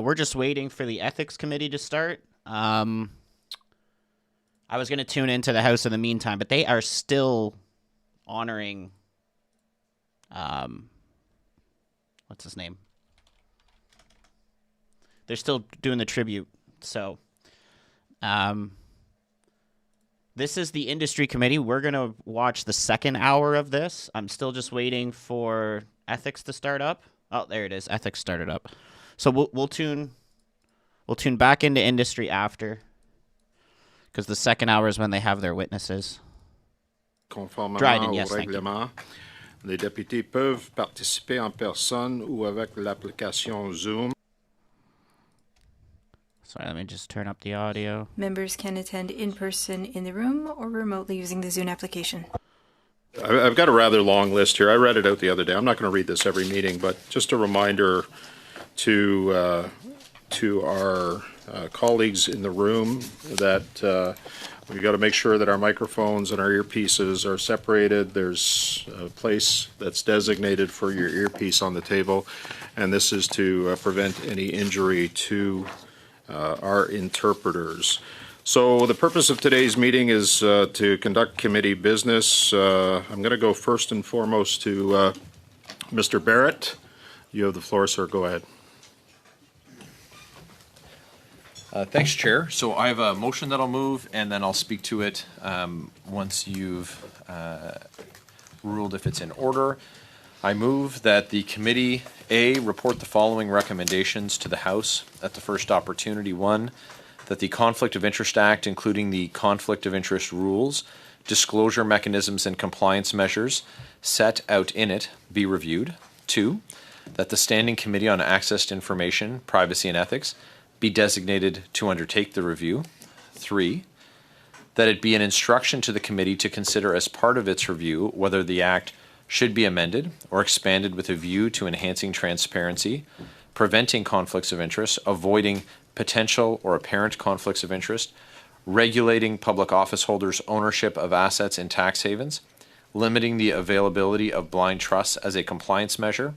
We're just waiting for the ethics committee to start. I was going to tune into the House in the meantime, but they are still honoring, what's his name? They're still doing the tribute. So, this is the industry committee. We're going to watch the second hour of this. I'm still just waiting for ethics to start up. Oh, there it is. Ethics started up. So we'll tune back into industry after, because the second hour is when they have their witnesses. Conformément Dryden, yes, au règlement, les députés peuvent participer en personne ou avec l'application Zoom. Sorry, let me just turn up the audio. Members can attend in person in the room or remotely using the Zoom application. I've got a rather long list here. I read it out the other day. I'm not going to read this every meeting, but just a reminder to our colleagues in the room that we've got to make sure that our microphones and our earpieces are separated. There's a place that's designated for your earpiece on the table, and this is to prevent any injury to our interpreters. So the purpose of today's meeting is to conduct committee business. I'm going to go first and foremost to Mr. Barrett. You have the floor, sir. Go ahead. Thanks, Chair. So I have a motion that I'll move, and then I'll speak to it once you've ruled if it's in order. I move that the committee, A, report the following recommendations to the House at the first opportunity. 1, that the Conflict of Interest Act, including the Conflict of Interest rules, disclosure mechanisms, and compliance measures set out in it be reviewed. 2, that the Standing Committee on Access to Information, Privacy and Ethics be designated to undertake the review. 3, that it be an instruction to the committee to consider as part of its review whether the Act should be amended or expanded with a view to enhancing transparency, preventing conflicts of interest, avoiding potential or apparent conflicts of interest, regulating public office holders' ownership of assets in tax havens, limiting the availability of blind trusts as a compliance measure,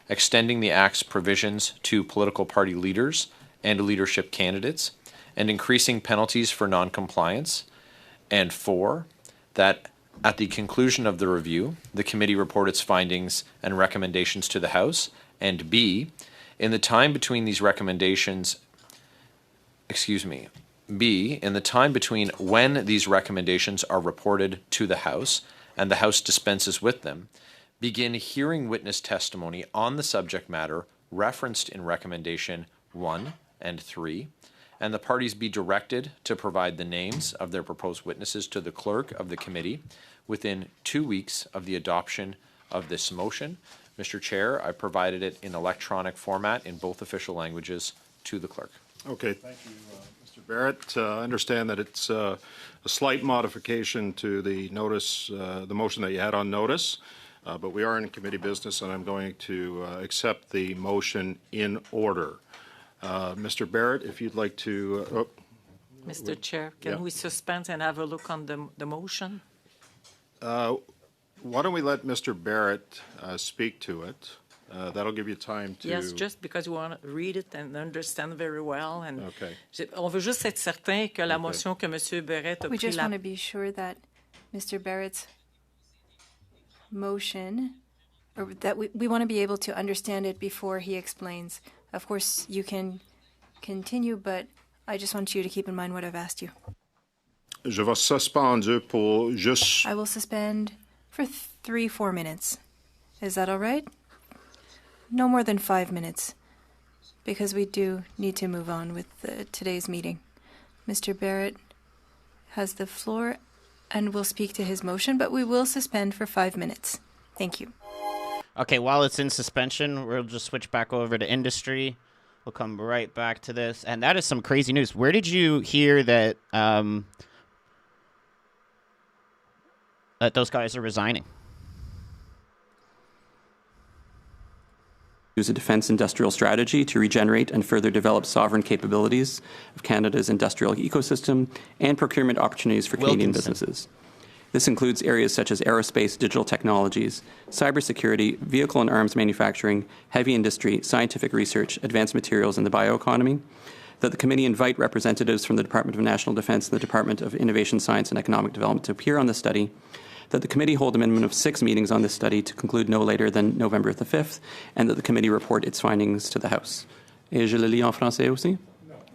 extending the Act's provisions to political party leaders and leadership candidates, and increasing penalties for non-compliance. And 4, that at the conclusion of the review, the committee report its findings and recommendations to the House, and B, in the time between these recommendations, B, in the time between when these recommendations are reported to the House and the House dispenses with them, begin hearing witness testimony on the subject matter referenced in recommendation 1 and 3, and the parties be directed to provide the names of their proposed witnesses to the clerk of the committee within 2 weeks of the adoption of this motion. Mr. Chair, I provided it in electronic format in both official languages to the clerk. Okay, thank you, Mr. Barrett. I understand that it's a slight modification to the notice, the motion that you had on notice, but we are in committee business, and I'm going to accept the motion in order. Mr. Barrett, if you'd like to... Mr. Chair, can we suspend and have a look on the motion? Why don't we let Mr. Barrett speak to it? That'll give you time to... Yes, just because we want to read it and understand very well. And okay. On veut juste être certain que la motion que M. Barrett a We pris just want to be sure that Mr. Barrett's motion, or that we want to be able to understand it before he explains. Of course, you can continue, but I just want you to keep in mind what I've asked you. Je vais suspendre pour juste... I will suspend for 3-4 minutes. Is that all right? No more than 5 minutes, because we do need to move on with today's meeting. Mr. Barrett has the floor and will speak to his motion, but we will suspend for 5 minutes. Thank you. Okay, while it's in suspension, we'll just switch back over to industry. We'll come right back to this. And that is some crazy news. Where did you hear that that those guys are resigning? Use a defense industrial strategy to regenerate and further develop sovereign capabilities of Canada's industrial ecosystem and procurement opportunities for Canadian businesses. This includes areas such as aerospace, digital technologies, cybersecurity, vehicle and arms manufacturing, heavy industry, scientific research, advanced materials, and the bioeconomy. That the committee invite representatives from the Department of National Defence and the Department of Innovation, Science and Economic Development to appear on the study. That the committee hold a minimum of 6 meetings on this study to conclude no later than November the 5th, and that the committee report its findings to the House. Et je le lis en français aussi?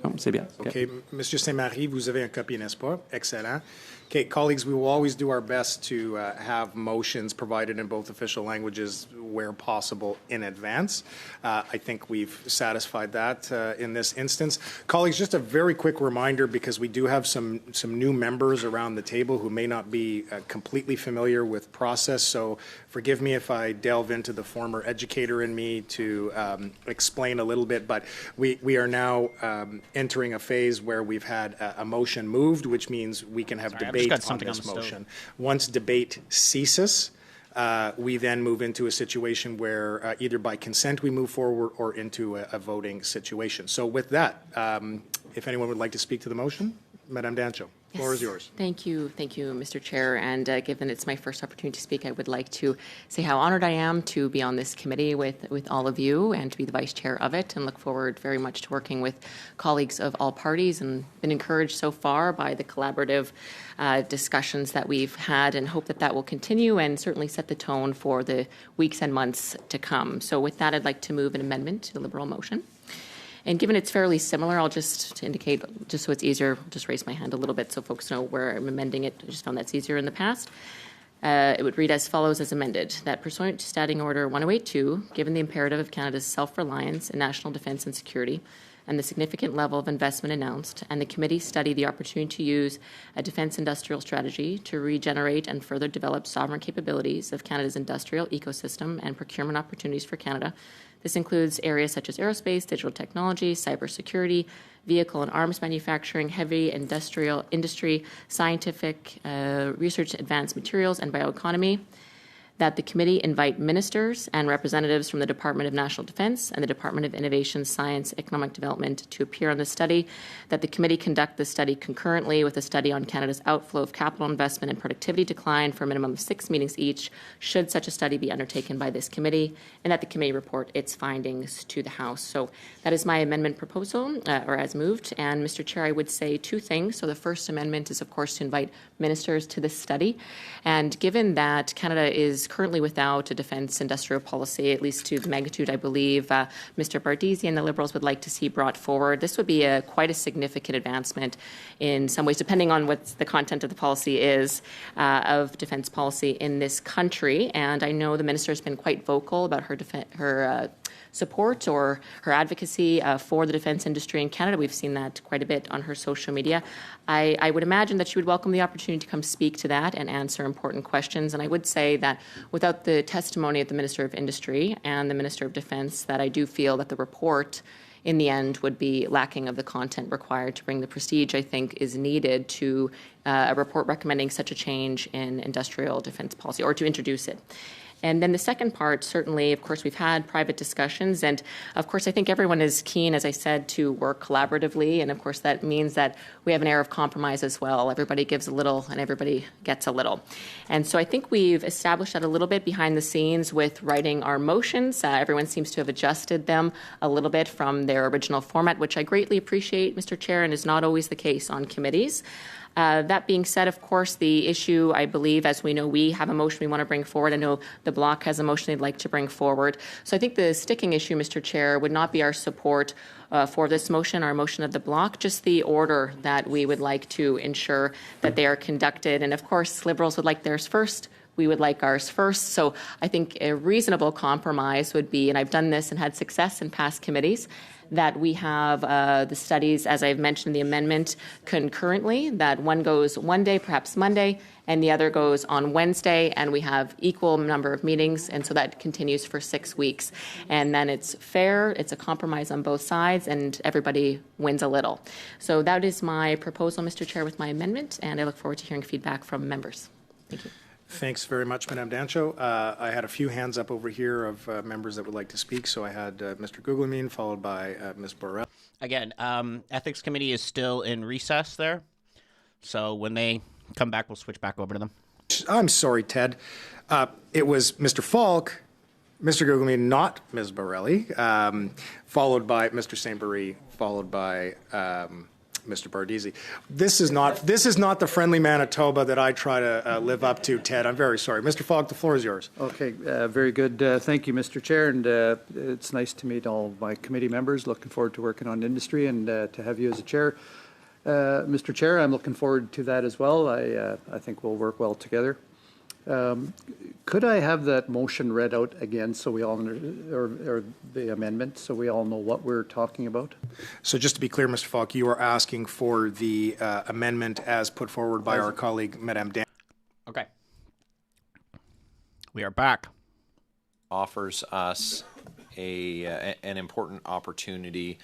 Non, c'est bien. Okay, Mr. Saint-Marie, vous avez un copie, n'est-ce pas? Excellent. Okay, colleagues, we will always do our best to have motions provided in both official languages where possible in advance. I think we've satisfied that in this instance. Colleagues, just a very quick reminder, because we do have some new members around the table who may not be completely familiar with process, so forgive me if I delve into the former educator in me to explain a little bit, but we are now entering a phase where we've had a motion moved, which means we can have debate on this motion. Once debate ceases, we then move into a situation where either by consent we move forward or into a voting situation. So with that, if anyone would like to speak to the motion, Madame Dancho. The floor is yours. Thank you, Mr. Chair. And given it's my first opportunity to speak, I would like to say how honored I am to be on this committee with all of you and to be the vice chair of it, and look forward very much to working with colleagues of all parties, and been encouraged so far by the collaborative discussions that we've had, and hope that will continue and certainly set the tone for the weeks and months to come. So with that, I'd like to move an amendment to the Liberal motion. And given it's fairly similar, I'll just indicate, just so it's easier, just raise my hand a little bit so folks know where I'm amending it. I just found that's easier in the past. It would read as follows as amended, that pursuant to Standing Order 1082, given the imperative of Canada's self-reliance in national defence and security, and the significant level of investment announced, and the committee study the opportunity to use a defence industrial strategy to regenerate and further develop sovereign capabilities of Canada's industrial ecosystem and procurement opportunities for Canada. This includes areas such as aerospace, digital technology, cybersecurity, vehicle and arms manufacturing, heavy industry, scientific research, advanced materials, and bioeconomy. That the committee invite ministers and representatives from the Department of National Defence and the Department of Innovation, Science, Economic Development to appear on the study. That the committee conduct the study concurrently with a study on Canada's outflow of capital investment and productivity decline for a minimum of 6 meetings each, should such a study be undertaken by this committee, and that the committee report its findings to the House. So that is my amendment proposal, or as moved. And Mr. Chair, I would say 2 things. So the first amendment is, of course, to invite ministers to this study. And given that Canada is currently without a defence industrial policy, at least to the magnitude I believe Mr. Bardisi and the Liberals would like to see brought forward, this would be quite a significant advancement in some ways, depending on what the content of the policy is, of defence policy in this country. And I know the minister has been quite vocal about her support or her advocacy for the defence industry in Canada. We've seen that quite a bit on her social media. I would imagine that she would welcome the opportunity to come speak to that and answer important questions. And I would say that without the testimony of the Minister of Industry and the Minister of Defence, that I do feel that the report in the end would be lacking of the content required to bring the prestige I think is needed to a report recommending such a change in industrial defence policy, or to introduce it. And then the second part, certainly, of course, we've had private discussions. And, of course, I think everyone is keen, as I said, to work collaboratively. And, of course, that means that we have an air of compromise as well. Everybody gives a little and everybody gets a little. And so I think we've established that a little bit behind the scenes with writing our motions. Everyone seems to have adjusted them a little bit from their original format, which I greatly appreciate, Mr. Chair, and is not always the case on committees. That being said, of course, the issue, I believe, as we know, we have a motion we want to bring forward. I know the Bloc has a motion they'd like to bring forward. So I think the sticking issue, Mr. Chair, would not be our support for this motion, our motion of the Bloc, just the order that we would like to ensure that they are conducted. And, of course, Liberals would like theirs first. We would like ours first. So I think a reasonable compromise would be, and I've done this and had success in past committees, that we have the studies, as I've mentioned, the amendment concurrently, that one goes one day, perhaps Monday, and the other goes on Wednesday, and we have equal number of meetings, and so that continues for 6 weeks. And then it's fair, it's a compromise on both sides, and everybody wins a little. So that is my proposal, Mr. Chair, with my amendment, and I look forward to hearing feedback from members. Thank you. Thanks very much, Madame Dancho. I had a few hands up over here of members that would like to speak. So I had Mr. Guglielmin, followed by Ms. Barrett. Again, Ethics Committee is still in recess there. So when they come back, we'll switch back over to them. I'm sorry, Ted. It was Mr. Falk, Mr. Guglielmi, not Ms. Borelli, followed by Mr. St. Barry, followed by Mr. Bardisi. This is not the friendly Manitoba that I try to live up to, Ted. I'm very sorry. Mr. Falk, the floor is yours. Okay, very good. Thank you, Mr. Chair, and it's nice to meet all my committee members. Looking forward to working on industry and to have you as a chair. Mr. Chair, I'm looking forward to that as well. I think we'll work well together. Could I have that motion read out again so we all, or the amendment, so we all know what we're talking about? So just to be clear, Mr. Falk, you are asking for the amendment as put forward by our colleague, Madame Dan. Okay. We are back. Offers us an important opportunity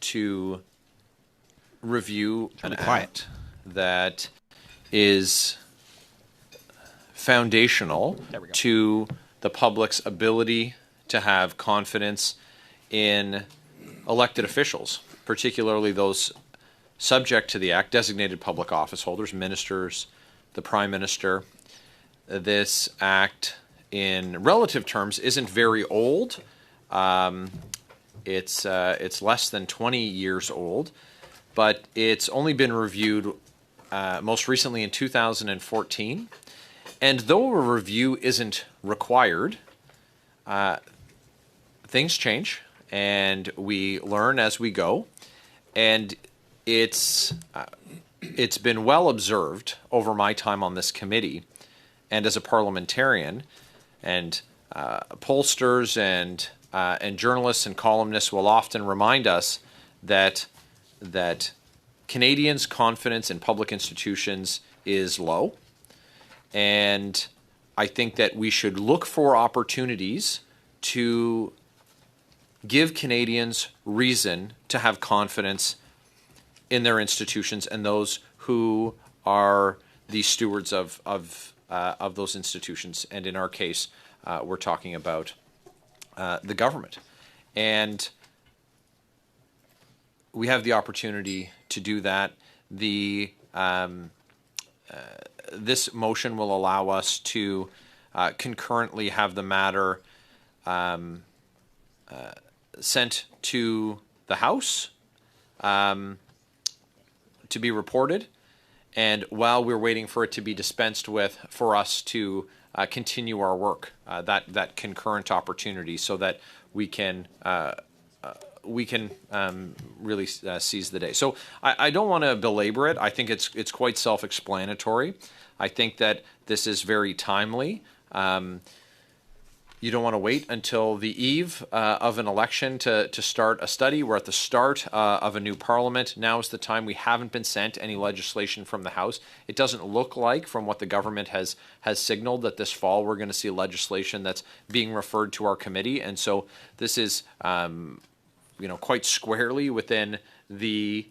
to review an act that is foundational to the public's ability to have confidence in elected officials, particularly those subject to the act, designated public office holders, ministers, the Prime Minister. This act, in relative terms, isn't very old. It's less than 20 years old, but it's only been reviewed most recently in 2014. And though a review isn't required, things change, and we learn as we go. And it's been well observed over my time on this committee, and as a parliamentarian, and pollsters and journalists and columnists will often remind us that Canadians' confidence in public institutions is low. And I think that we should look for opportunities to give Canadians reason to have confidence in their institutions and those who are the stewards of those institutions. And in our case, we're talking about the government. And we have the opportunity to do that. This motion will allow us to concurrently have the matter sent to the House to be reported, and while we're waiting for it to be dispensed with, for us to continue our work, that concurrent opportunity, so that we can really seize the day. So I don't want to belabor it. I think it's quite self-explanatory. I think that this is very timely. You don't want to wait until the eve of an election to start a study. We're at the start of a new parliament. Now is the time. We haven't been sent any legislation from the House. It doesn't look like, from what the government has signaled, that this fall we're going to see legislation that's being referred to our committee. And so this is quite squarely within the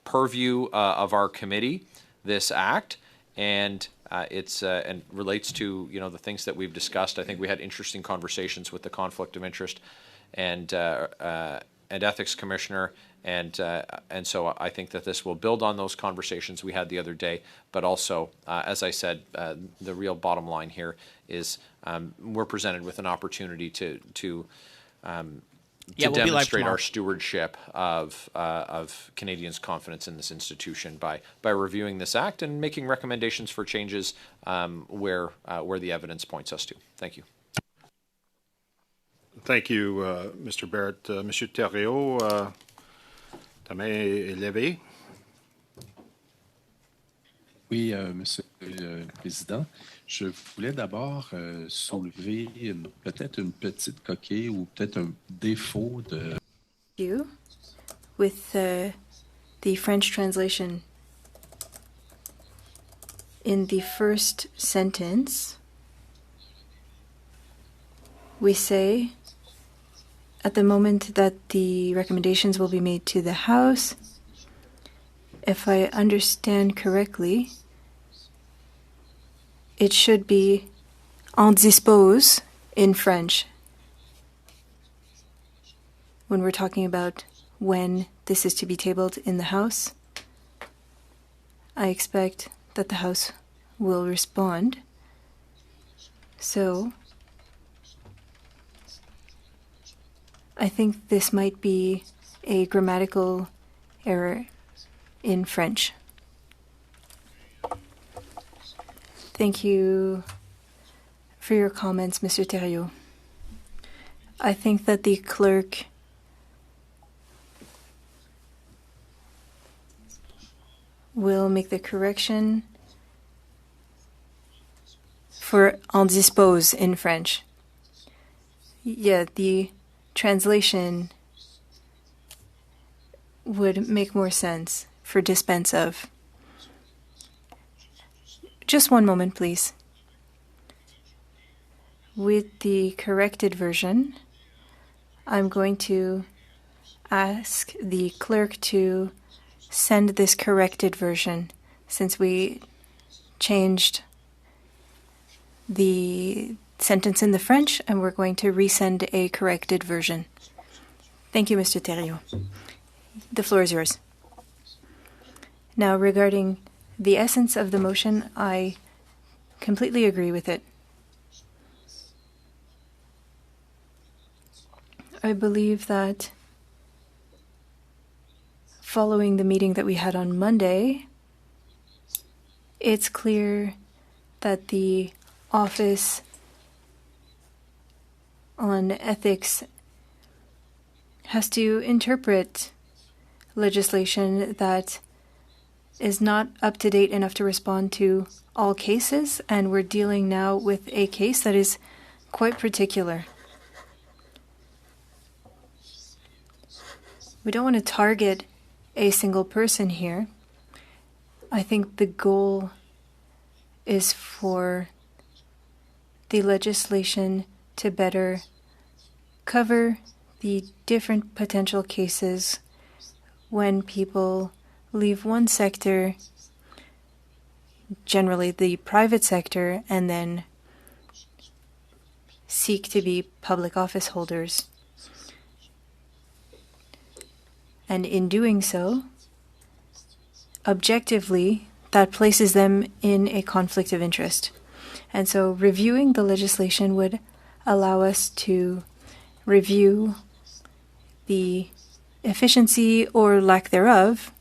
purview of our committee, this act, and and relates to the things that we've discussed. I think we had interesting conversations with the conflict of interest and ethics commissioner, and so I think that this will build on those conversations we had the other day. But also, as I said, the real bottom line here is we're presented with an opportunity to demonstrate our stewardship of Canadians' confidence in this institution by reviewing this act and making recommendations for changes where the evidence points us to. Thank you. Thank you, Mr. Barrett. Monsieur Thériault, ta main est levée. Oui, Monsieur le Président. Je voulais d'abord soulever peut-être une petite coquille ou peut-être un défaut de... You, with the French translation. In the first sentence, we say, at the moment that the recommendations will be made to the House, if I understand correctly, it should be en dispose in French when we're talking about when this is to be tabled in the House. I expect that the House will respond. So I think this might be a grammatical error in French. Thank you for your comments, Mr. Thériault. I think that the clerk will make the correction for en dispose in French. Yeah, the translation would make more sense for dispense of. Just one moment, please. With the corrected version, I'm going to ask the clerk to send this corrected version since we changed the sentence in the French and we're going to resend a corrected version. Thank you, Mr. Thériault. The floor is yours. Now, regarding the essence of the motion, I completely agree with it. I believe that following the meeting that we had on Monday, it's clear that the Office on Ethics has to interpret legislation that is not up to date enough to respond to all cases, and we're dealing now with a case that is quite particular. We don't want to target a single person here. I think the goal is for the legislation to better cover the different potential cases when people leave one sector, generally the private sector, and then seek to be public office holders. And in doing so, objectively, that places them in a conflict of interest. And so reviewing the legislation would allow us to review the efficiency or lack thereof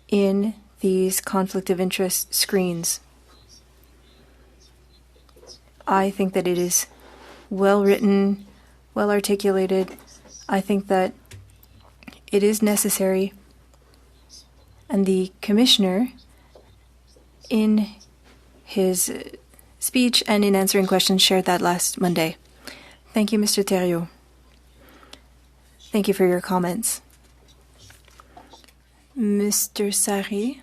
in these conflict of interest screens. I think that it is well written, well articulated. I think that it is necessary, and the Commissioner, in his speech and in answering questions, shared that last Monday. Thank you, Mr. Thériault. Thank you for your comments. Mr. Sari?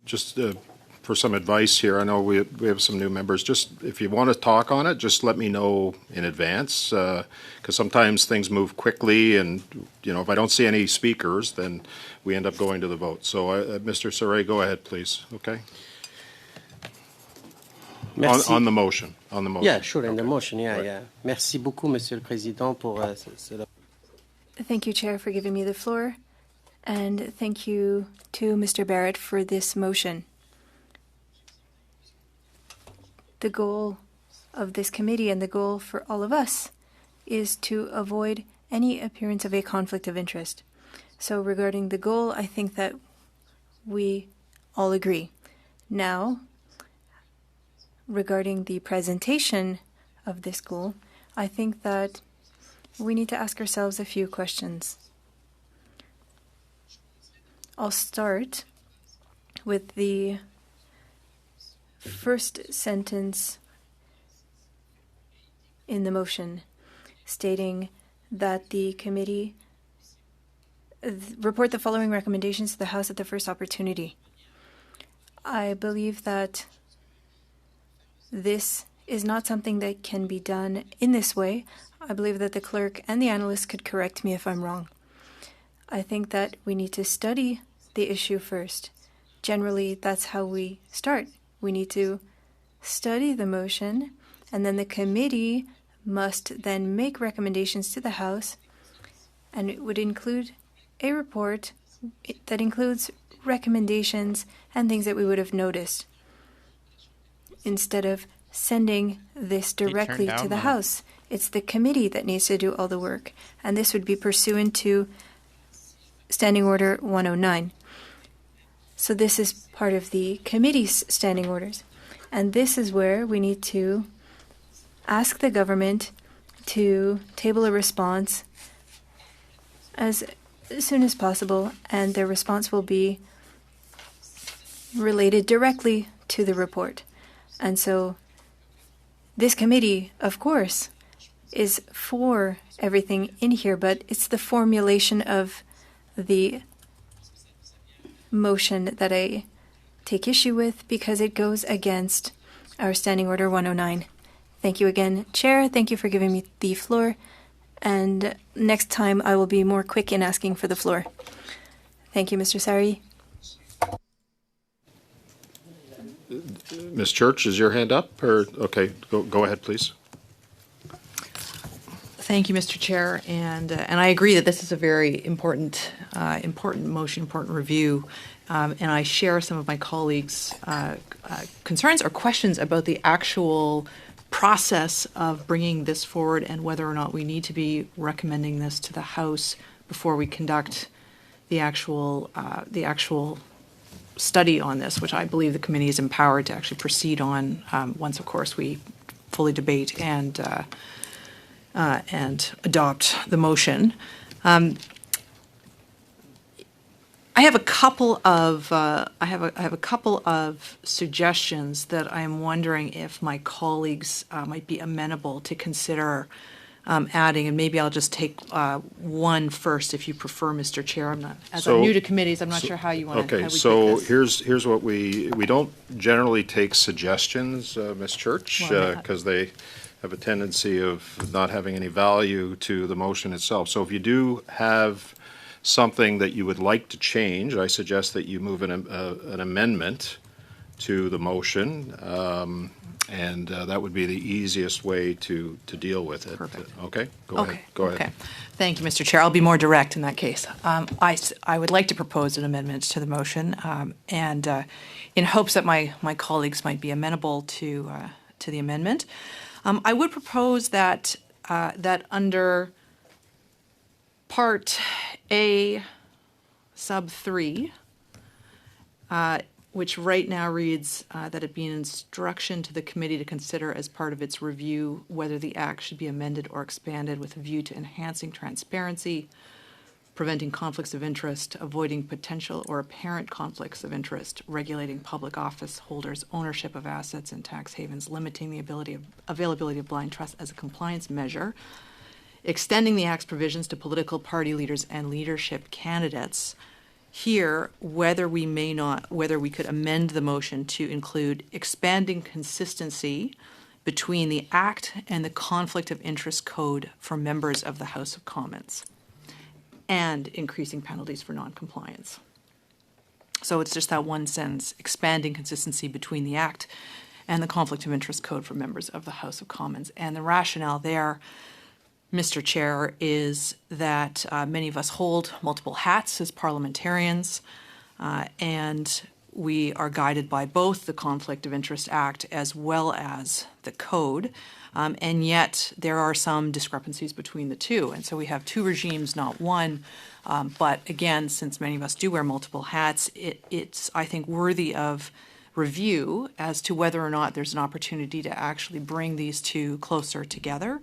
Just for some advice here, I know we have some new members. Just if you want to talk on it, just let me know in advance, because sometimes things move quickly, and if I don't see any speakers, then we end up going to the vote. So, Mr. Saray, go ahead, please. Okay. On the motion. On the motion. Yeah, sure. In the Okay. motion. Yeah, Right. yeah. Merci beaucoup, Monsieur le Président, pour cela. Thank you, Chair, for giving me the floor. And thank you to Mr. Barrett for this motion. The goal of this committee and the goal for all of us is to avoid any appearance of a conflict of interest. So regarding the goal, I think that we all agree. Now, regarding the presentation of this goal, I think that we need to ask ourselves a few questions. I'll start with the first sentence in the motion, stating that the committee report the following recommendations to the House at the first opportunity. I believe that this is not something that can be done in this way. I believe that the clerk and the analyst could correct me if I'm wrong. I think that we need to study the issue first. Generally, that's how we start. We need to study the motion, and then the committee must then make recommendations to the House, and it would include a report that includes recommendations and things that we would have noticed instead of sending this directly to the House. It's the committee that needs to do all the work, and this would be pursuant to Standing Order 109. So this is part of the committee's standing orders, and this is where we need to ask the government to table a response as soon as possible, and their response will be related directly to the report. And so this committee, of course, is for everything in here, but it's the formulation of the motion that I take issue with because it goes against our Standing Order 109. Thank you again, Chair. Thank you for giving me the floor. And next time I will be more quick in asking for the floor. Thank you, Mr. Sari. Ms. Church, is your hand up? Or okay, go ahead, please. Thank you, Mr. Chair, and I agree that this is a very important motion, important review, and I share some of my colleagues' concerns or questions about the actual process of bringing this forward and whether or not we need to be recommending this to the House before we conduct the actual study on this, which I believe the committee is empowered to actually proceed on once, of course, we fully debate and adopt the motion. I have a couple of suggestions that I am wondering if my colleagues might be amenable to consider adding, and maybe I'll just take one first, if you prefer, Mr. Chair. I'm new to committees. I'm not sure how you want to. Okay, so here's what we don't generally take suggestions, Ms. Church, because they have a tendency of not having any value to the motion itself. So if you do have something that you would like to change, I suggest that you move an amendment to the motion, and that would be the easiest way to deal with it. Perfect. Okay? Go ahead. Okay. Thank you, Mr. Chair. I'll be more direct in that case. I would like to propose an amendment to the motion, and in hopes that my colleagues might be amenable to the amendment. I would propose that under Part A, sub 3, which right now reads that it be an instruction to the committee to consider as part of its review whether the act should be amended or expanded with a view to enhancing transparency, preventing conflicts of interest, avoiding potential or apparent conflicts of interest, regulating public office holders' ownership of assets in tax havens, limiting the availability of blind trust as a compliance measure, extending the Act's provisions to political party leaders and leadership candidates. Here, whether we could amend the motion to include expanding consistency between the Act and the Conflict of Interest Code for members of the House of Commons, and increasing penalties for noncompliance. So it's just that one sentence, expanding consistency between the Act and the Conflict of Interest Code for members of the House of Commons. And the rationale there, Mr. Chair, is that many of us hold multiple hats as parliamentarians, and we are guided by both the Conflict of Interest Act as well as the Code, and yet there are some discrepancies between the two. And so we have two regimes, not one. But again, since many of us do wear multiple hats, it's, I think, worthy of review as to whether or not there's an opportunity to actually bring these two closer together.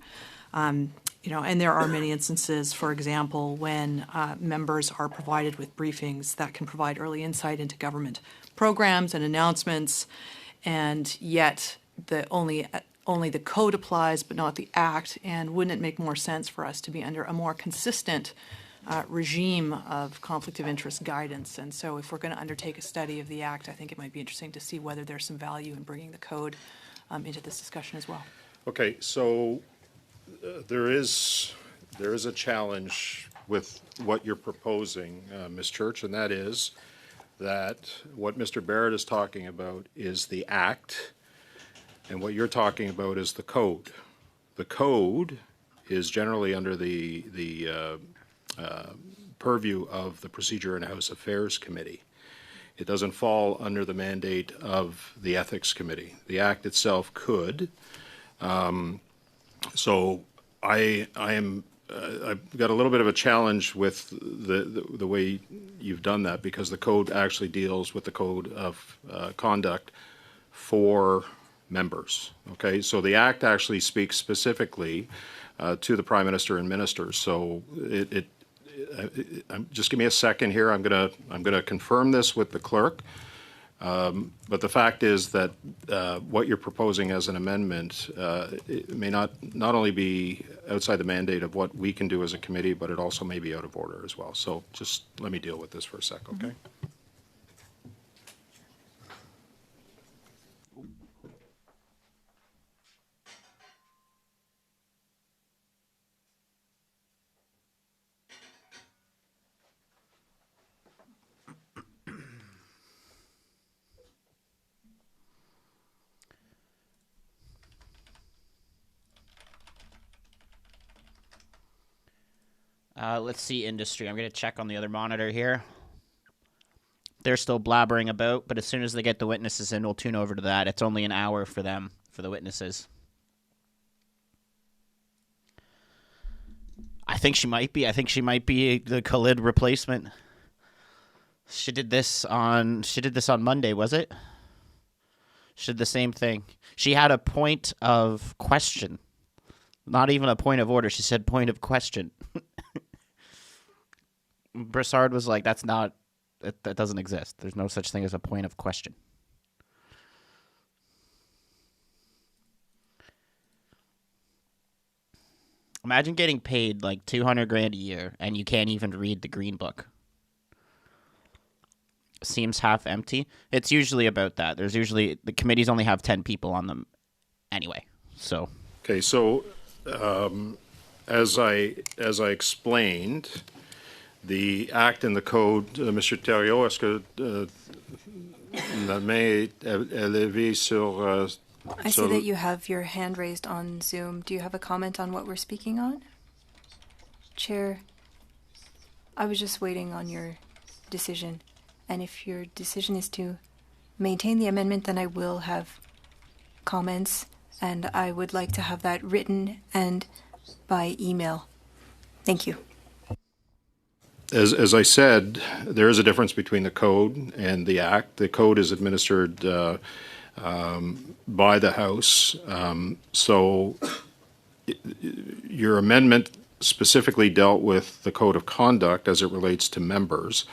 And there are many instances, for example, when members are provided with briefings that can provide early insight into government programs and announcements, and yet only the code applies but not the Act. And wouldn't it make more sense for us to be under a more consistent regime of conflict of interest guidance? And so if we're going to undertake a study of the Act, I think it might be interesting to see whether there's some value in bringing the code into this discussion as well. Okay, so there is a challenge with what you're proposing, Ms. Church, and that is that what Mr. Barrett is talking about is the Act, and what you're talking about is the Code. The Code is generally under the purview of the Procedure and House Affairs Committee. It doesn't fall under the mandate of the Ethics Committee. The Act itself could. So I've got a little bit of a challenge with the way you've done that, because the code actually deals with the code of conduct for members. Okay, so the Act actually speaks specifically to the Prime Minister and ministers. So just give me a second here. I'm gonna confirm this with the clerk. But the fact is that what you're proposing as an amendment it may not only be outside the mandate of what we can do as a committee, but it also may be out of order as well. So just let me deal with this for a sec, okay? Let's see industry. I'm going to check on the other monitor here. They're still blabbering about, but as soon as they get the witnesses in, we'll tune over to that. It's only an hour for them, for the witnesses. I think she might be. I think she might be the Khalid replacement. She did this on Monday, was it? She did the same thing. She had a point of question. Not even a point of order. She said point of question. Brassard was like, that doesn't exist. There's no such thing as a point of question. Imagine getting paid like $200,000 a year and you can't even read the Green Book. Seems half empty. It's usually about that. There's usually, the committees only have 10 people on them anyway. So. Okay, so as I explained, the Act and the Code, Monsieur Thériault, est-ce que la main est levée sur... I see that you have your hand raised on Zoom. Do you have a comment on what we're speaking on? Chair, I was just waiting on your decision. And if your decision is to maintain the amendment, then I will have comments, and I would like to have that written and by email. Thank you. As I said, there is a difference between the Code and the Act. The Code is administered by the House. So your amendment specifically dealt with the Code of Conduct as it relates to members.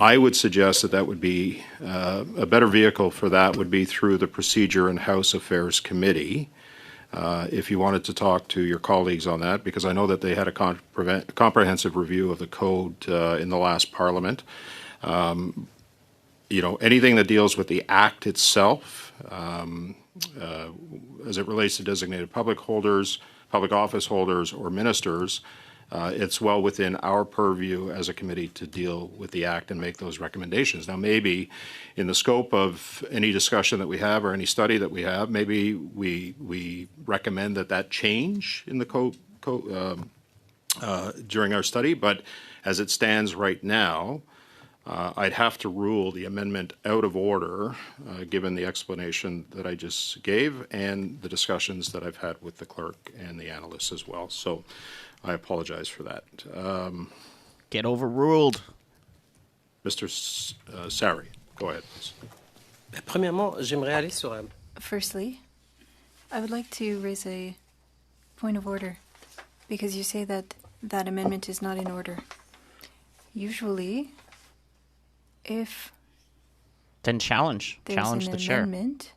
I would suggest that would be a better vehicle for that would be through the Procedure and House Affairs Committee. If you wanted to talk to your colleagues on that, because I know that they had a comprehensive review of the code in the last Parliament. You know, anything that deals with the Act itself, as it relates to designated public holders, public office holders, or ministers, it's well within our purview as a committee to deal with the Act and make those recommendations. Now, maybe in the scope of any discussion that we have or any study that we have, maybe we recommend that change in the code during our study. But as it stands right now, I'd have to rule the amendment out of order, given the explanation that I just gave and the discussions that I've had with the clerk and the analysts as well. So I apologize for that. Get overruled. Mr. Sari, go ahead, please. Premièrement, j'aimerais aller sur... Firstly, I would like to raise a point of order, because you say that that amendment is not in order. Usually, if then challenge the chair. Amendment,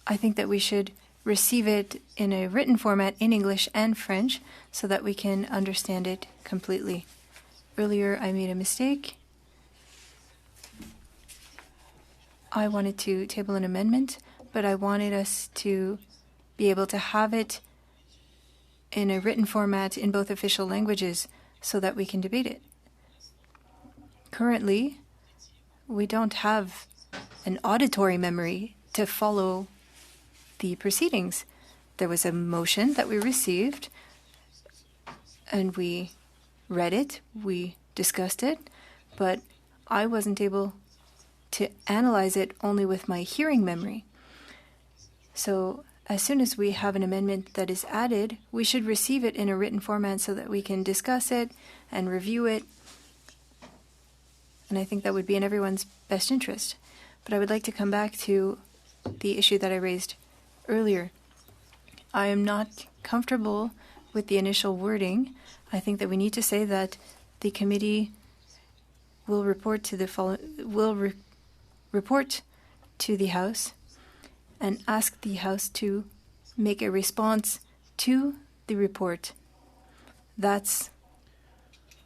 I think that we should receive it in a written format in English and French so that we can understand it completely. Earlier, I made a mistake. I wanted to table an amendment, but I wanted us to be able to have it in a written format in both official languages so that we can debate it. Currently, we don't have an auditory memory to follow the proceedings. There was a motion that we received, and we read it, we discussed it, but I wasn't able to analyze it only with my hearing memory. So as soon as we have an amendment that is added, we should receive it in a written format so that we can discuss it and review it. And I think that would be in everyone's best interest. But I would like to come back to the issue that I raised earlier. I am not comfortable with the initial wording. I think that we need to say that the committee will report to the report to the House and ask the House to make a response to the report. That's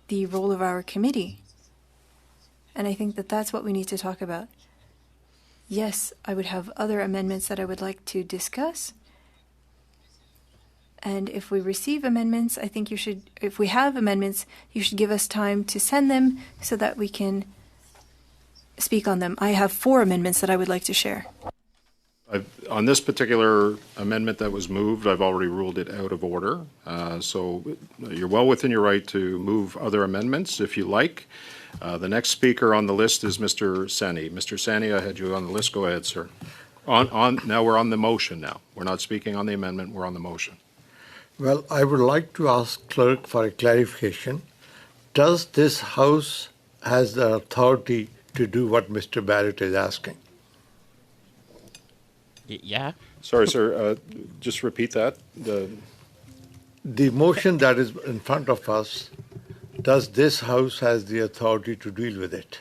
the role of our committee. And I think that that's what we need to talk about. Yes, I would have other amendments that I would like to discuss. And if we receive amendments, I think if we have amendments, you should give us time to send them so that we can speak on them. I have 4 amendments that I would like to share. On this particular amendment that was moved, I've already ruled it out of order. So you're well within your right to move other amendments if you like. The next speaker on the list is Mr. Sani. Mr. Sani, I had you on the list. Go ahead, sir. Now we're on the motion now. We're not speaking on the amendment. We're on the motion. Well, I would like to ask clerk for a clarification. Does this House has the authority to do what Mr. Barrett is asking? Yeah. Sorry, sir. Just repeat that. The motion that is in front of us, does this House has the authority to deal with it?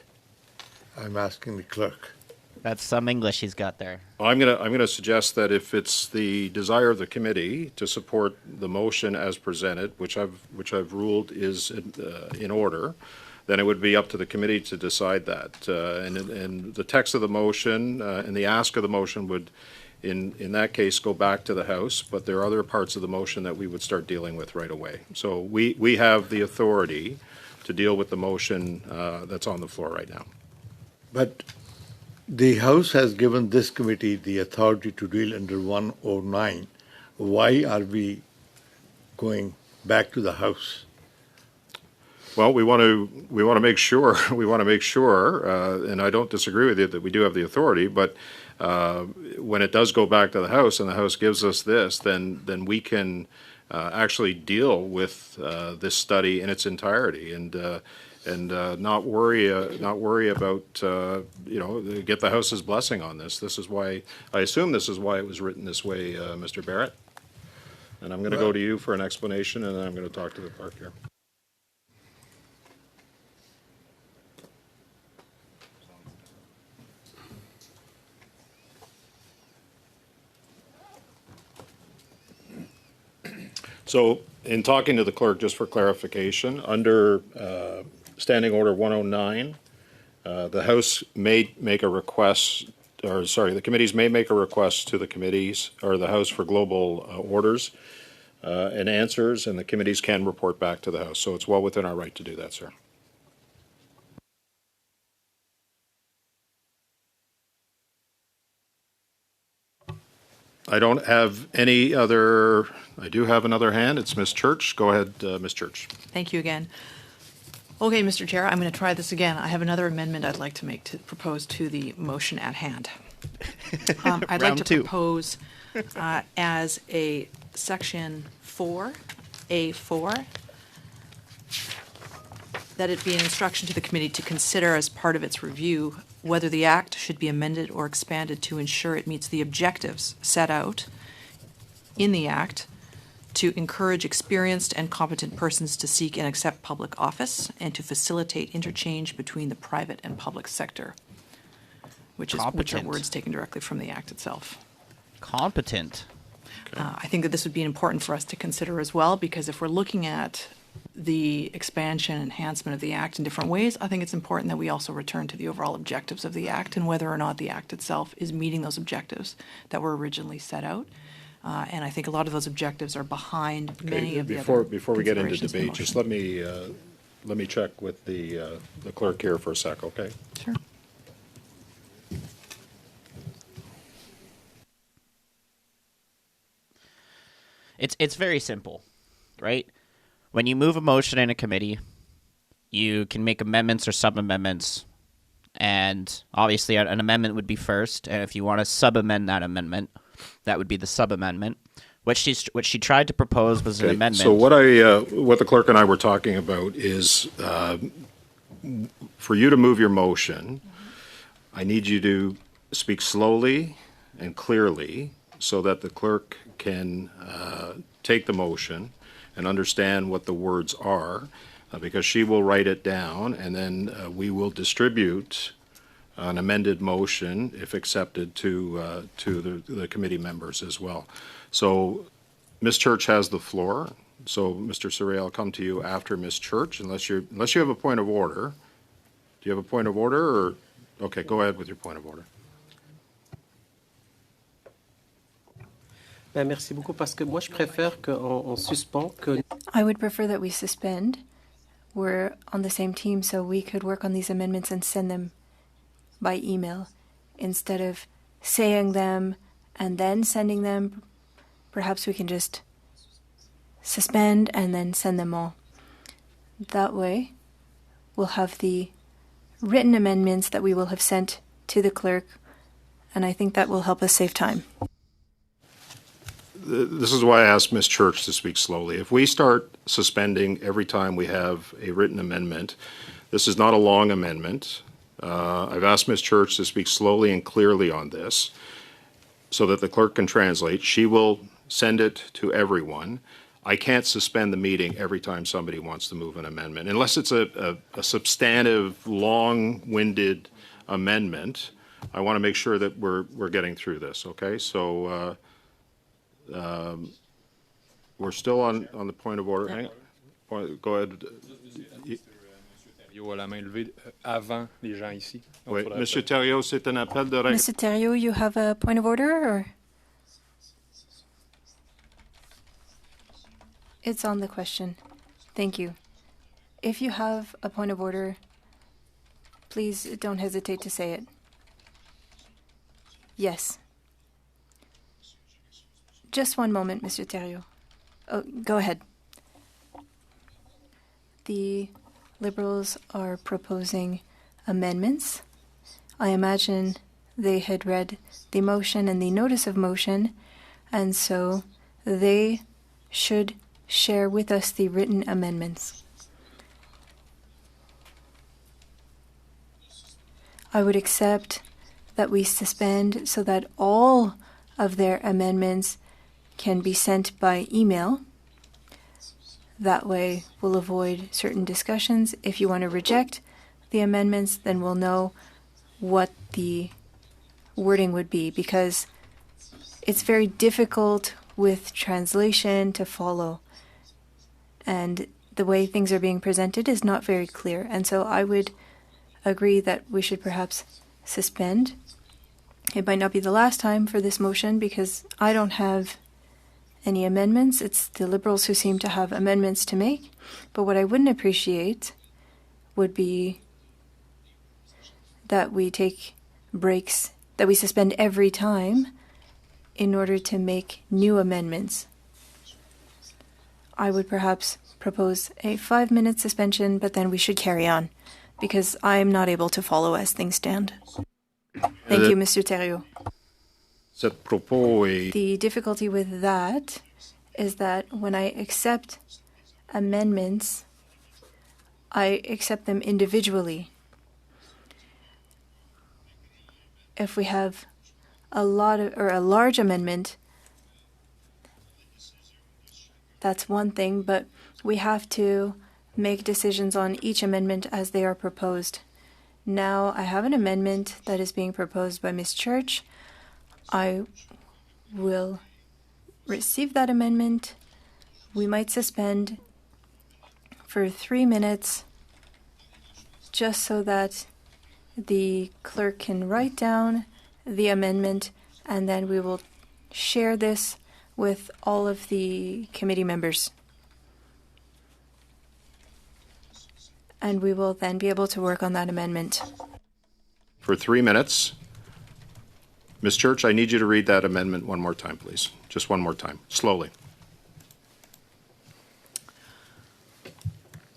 I'm asking the clerk. That's some English he's got there. I'm gonna suggest that if it's the desire of the committee to support the motion as presented, which I've ruled is in order, then it would be up to the committee to decide that. And the text of the motion and the ask of the motion would, in that case, go back to the House. But there are other parts of the motion that we would start dealing with right away. So we have the authority to deal with the motion that's on the floor right now. But the House has given this committee the authority to deal under 109. Why are we going back to the House? Well, we want to make sure, and I don't disagree with you that we do have the authority, but when it does go back to the House and the House gives us this, then we can actually deal with this study in its entirety and not worry about get the House's blessing on this. This is why I assume this is why it was written this way, Mr. Barrett. And I'm going to go to you for an explanation, and then I'm going to talk to the clerk here. So in talking to the clerk, just for clarification, under Standing Order 109, the House may make a request, or sorry, the committees may make a request to the committees or the House for global orders and answers, and the committees can report back to the House. So it's well within our right to do that, sir. I don't have any other. I do have another hand. It's Ms. Church. Go ahead, Ms. Church. Thank you again. Okay, Mr. Chair, I'm going to try this again. I have another amendment I'd like to make to propose to the motion at hand. I'd like to propose as a section 4A4 that it be an instruction to the committee to consider as part of its review whether the Act should be amended or expanded to ensure it meets the objectives set out in the Act to encourage experienced and competent persons to seek and accept public office and to facilitate interchange between the private and public sector, which are words taken directly from the Act itself. Competent. Okay. I think that this would be important for us to consider as well, because if we're looking at the expansion, enhancement of the Act in different ways, I think it's important that we also return to the overall objectives of the Act and whether or not the Act itself is meeting those objectives that were originally set out. And I think a lot of those objectives are behind many of the other Before we get into considerations in the debate, just let me check with the clerk here for a sec, okay? Sure. It's very simple, right? When you move a motion in a committee, you can make amendments or sub-amendments. And obviously an amendment would be first, and if you want to sub-amend that amendment, that would be the sub-amendment. What she tried to propose was an amendment. So what the clerk and I were talking about is for you to move your motion, I need you to speak slowly and clearly so that the clerk can take the motion and understand what the words are, because she will write it down, and then we will distribute an amended motion, if accepted, to the committee members as well. So Ms. Church has the floor. So Mr. Surrey, I'll come to you after Ms. Church, unless you have a point of order. Do you have a point of order, or okay? Go ahead with your point of order. Merci beaucoup, parce que moi, je préfère qu'on suspend que... I would prefer that we suspend. We're on the same team, so we could work on these amendments and send them by email instead of saying them and then sending them. Perhaps we can just suspend and then send them all. That way, we'll have the written amendments that we will have sent to the clerk, and I think that will help us save time. This is why I asked Ms. Church to speak slowly. If we start suspending every time we have a written amendment, this is not a long amendment. I've asked Ms. Church to speak slowly and clearly on this so that the clerk can translate. She will send it to everyone. I can't suspend the meeting every time somebody wants to move an amendment, unless it's a substantive, long-winded amendment. I want to make sure that we're getting through this, okay? So we're still on the point of order. Hang on. Go ahead. Oui, Monsieur Thériault, c'est un appel de règle. Mr. Thériault, you have a point of order, or? It's on the question. Thank you. If you have a point of order, please don't hesitate to say it. Yes. Just one moment, Mr. Thériault. Oh, go ahead. The Liberals are proposing amendments. I imagine they had read the motion and the notice of motion, and so they should share with us the written amendments. I would accept that we suspend so that all of their amendments can be sent by email. That way we'll avoid certain discussions. If you want to reject the amendments, then we'll know what the wording would be, because it's very difficult with translation to follow, and the way things are being presented is not very clear. And so I would agree that we should perhaps suspend. It might not be the last time for this motion, because I don't have any amendments. It's the Liberals who seem to have amendments to make. But what I wouldn't appreciate would be that we take breaks, that we suspend every time in order to make new amendments. I would perhaps propose a 5-minute suspension, but then we should carry on, because I'm not able to follow as things stand. Thank you, Mr. Thériault. The difficulty with that is that when I accept amendments, I accept them individually. If we have a large amendment, that's one thing, but we have to make decisions on each amendment as they are proposed. Now I have an amendment that is being proposed by Ms. Church. I will receive that amendment. We might suspend for 3 minutes just so that the clerk can write down the amendment, and then we will share this with all of the committee members. And we will then be able to work on that amendment. For 3 minutes. Ms. Church, I need you to read that amendment one more time, please. Just one more time, slowly.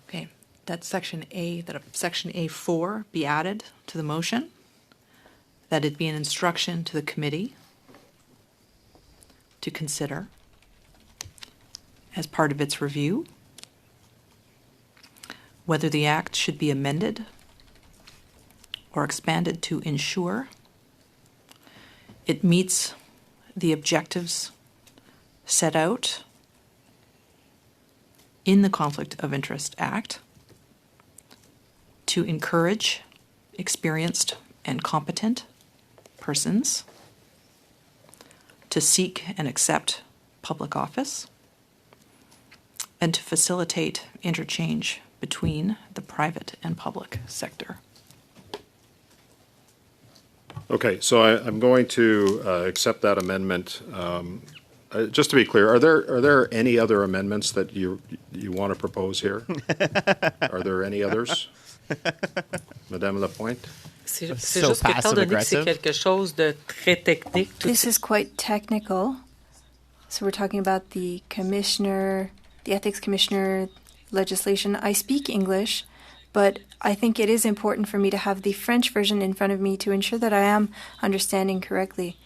Okay. that Section A4 be added to the motion, that it be an instruction to the committee to consider as part of its review whether the act should be amended or expanded to ensure it meets the objectives set out in the Conflict of Interest Act to encourage experienced and competent persons to seek and accept public office and to facilitate interchange between the private and public sector. Okay, so I'm going to accept that amendment. Just to be clear, are there any other amendments that you want to propose here? Are there any others? Madame Lapointe? C'est juste que étant donné que c'est quelque chose de très technique. This is quite technical. So we're talking about the ethics commissioner legislation. I speak English, but I think it is important for me to have the French version in front of me to ensure that I am understanding correctly.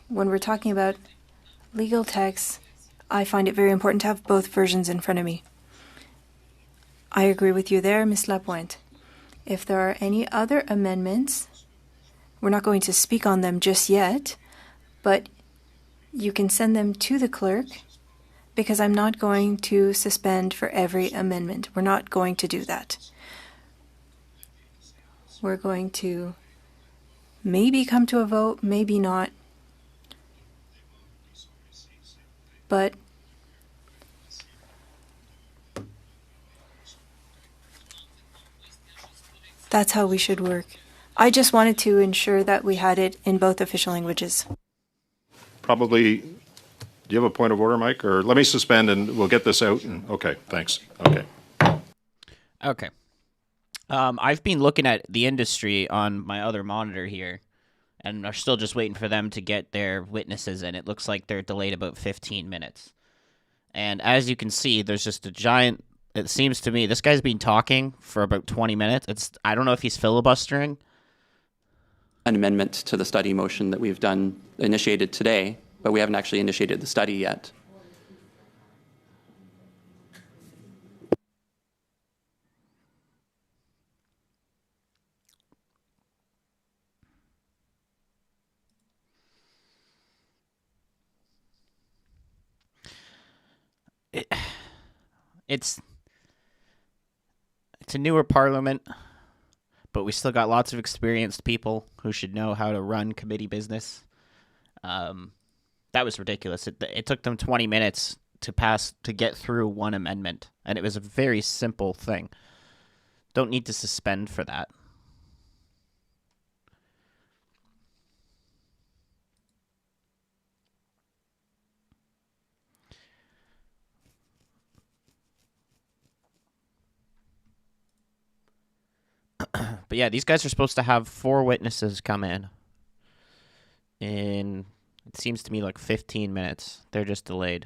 When we're talking about legal texts, I find it very important to have both versions in front of me. I agree with you there, Ms. Lapointe. If there are any other amendments, we're not going to speak on them just yet, but you can send them to the clerk because I'm not going to suspend for every amendment. We're not going to do that. We're going to maybe come to a vote, maybe not. But that's how we should work. I just wanted to ensure that we had it in both official languages. Probably, do you have a point of order, Mike? Or let me suspend and we'll get this out. Okay, thanks. Okay. I've been looking at the industry on my other monitor here, and are still just waiting for them to get their witnesses in. It looks like they're delayed about 15 minutes. And as you can see, there's just a giant... It seems to me this guy's been talking for about 20 minutes. I don't know if he's filibustering. An amendment to the study motion that we've initiated today, but we haven't actually initiated the study yet. It's a newer parliament, but we still got lots of experienced people who should know how to run committee business. That was ridiculous. It took them 20 minutes to get through one amendment, and it was a very simple thing. Don't need to suspend for that. But yeah, these guys are supposed to have 4 witnesses come in it seems to me like 15 minutes. They're just delayed.